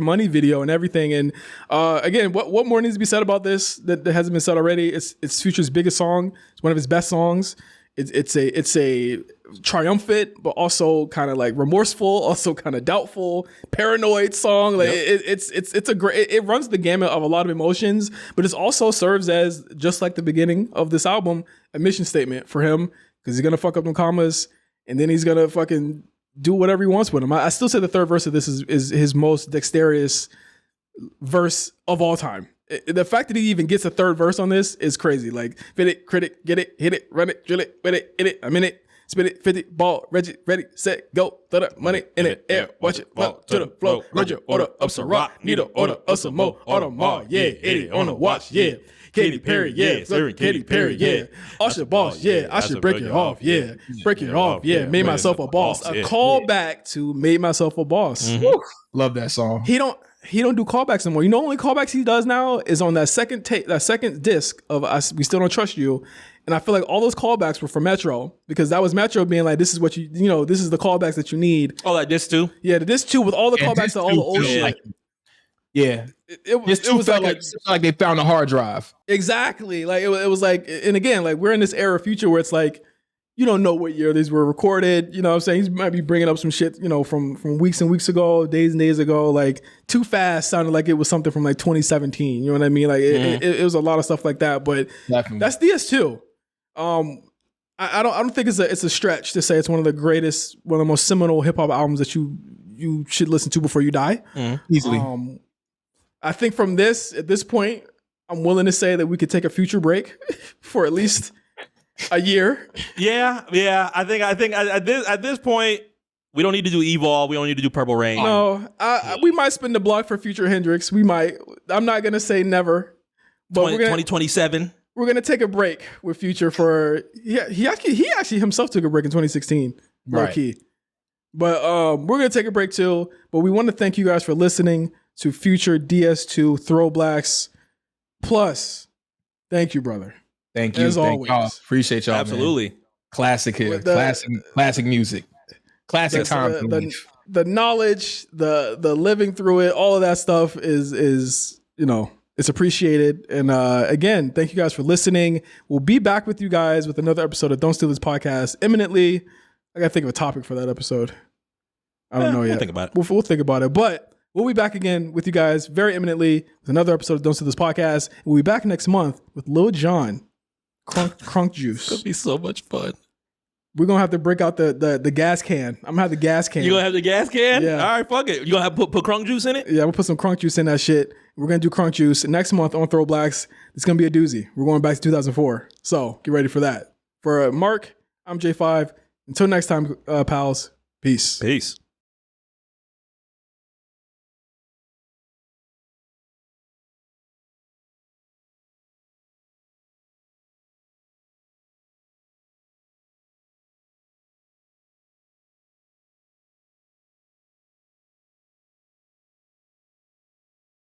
S1: money video and everything. And again, what more needs to be said about this that hasn't been said already? It's Future's biggest song. It's one of his best songs. It's a triumphant, but also kind of like remorseful, also kind of doubtful, paranoid song. Like it's a great. It runs the gamut of a lot of emotions, but it also serves as, just like the beginning of this album, a mission statement for him, because he's gonna fuck up them commas, and then he's gonna fucking do whatever he wants with them. I still say the third verse of this is his most dexterous verse of all time. The fact that he even gets a third verse on this is crazy. Like, fit it, crit it, get it, hit it, run it, drill it, wet it, hit it, I'm in it, spin it, 50, ball, Reggie, ready, set, go, throw the money in the air, watch it, fall to the flow, Roger, order up some rock, need to order up some more, Audemars, yeah, Eddie on the watch, yeah, Katy Perry, yeah, Katy Perry, yeah, Usher boss, yeah, I should break it off, yeah, break it off, yeah, made myself a boss, a callback to Made Myself a Boss.
S3: Love that song.
S1: He don't do callbacks anymore. You know, only callbacks he does now is on that second tape, that second disc of We Still Don't Trust You. And I feel like all those callbacks were for Metro, because that was Metro being like, this is what this is the callbacks that you need.
S2: Oh, like disc 2?
S1: Yeah, the disc 2 with all the callbacks to all the old shit.
S3: It felt like they found a hard drive.
S1: Exactly. Like it was like, and again, like we're in this era of Future where it's like, you don't know what year these were recorded. You know what I'm saying? He might be bringing up some shit, from weeks and weeks ago, days and days ago. Like, Too Fast sounded like it was something from like 2017. You know what I mean? Like, it was a lot of stuff like that. But that's DS2. I don't think it's a stretch to say it's one of the most seminal hip hop albums that you should listen to before you die.
S3: Easily.
S1: I think at this point, I'm willing to say that we could take a Future break for at least a year.
S2: Yeah. I think at this point, we don't need to do Evolve. We don't need to do Purple Rain.
S1: No, we might spin the block for Future Hendrix. We might. I'm not gonna say never, but
S2: 2027.
S1: We're gonna take a break with Future for. He actually himself took a break in 2016, low key. But we're gonna take a break too. But we want to thank you guys for listening to Future DS2 THROWBLKS Plus. Thank you, brother.
S3: Thank you.
S1: As always.
S3: Y'all. Appreciate y'all.
S2: Absolutely.
S3: Man. Classic here. Classic music. Classic time.
S1: The knowledge, the living through it, all of that stuff is it's appreciated. And again, thank you guys for listening. We'll be back with you guys with another episode of Don't Steal This Podcast imminently. I gotta think of a topic for that episode. I don't know yet.
S2: We'll think about it.
S1: We'll think about it. But we'll be back again with you guys very imminently with another episode of Don't Steal This Podcast. We'll be back next month with Lil Jon. Crunk juice.
S2: It's gonna be so much fun.
S1: We're gonna have to break out the gas can. I'm gonna have the gas can.
S2: You gonna have the gas can?
S1: Yeah.
S2: All right, fuck it. You gonna have put crunk juice in it?
S1: Yeah, we'll put some crunk juice in that shit. We're gonna do crunk juice next month on THROWBLKS. It's gonna be a doozy. We're going back to 2004, so get ready for that. For Mark, I'm J5. Until next time, pals. Peace.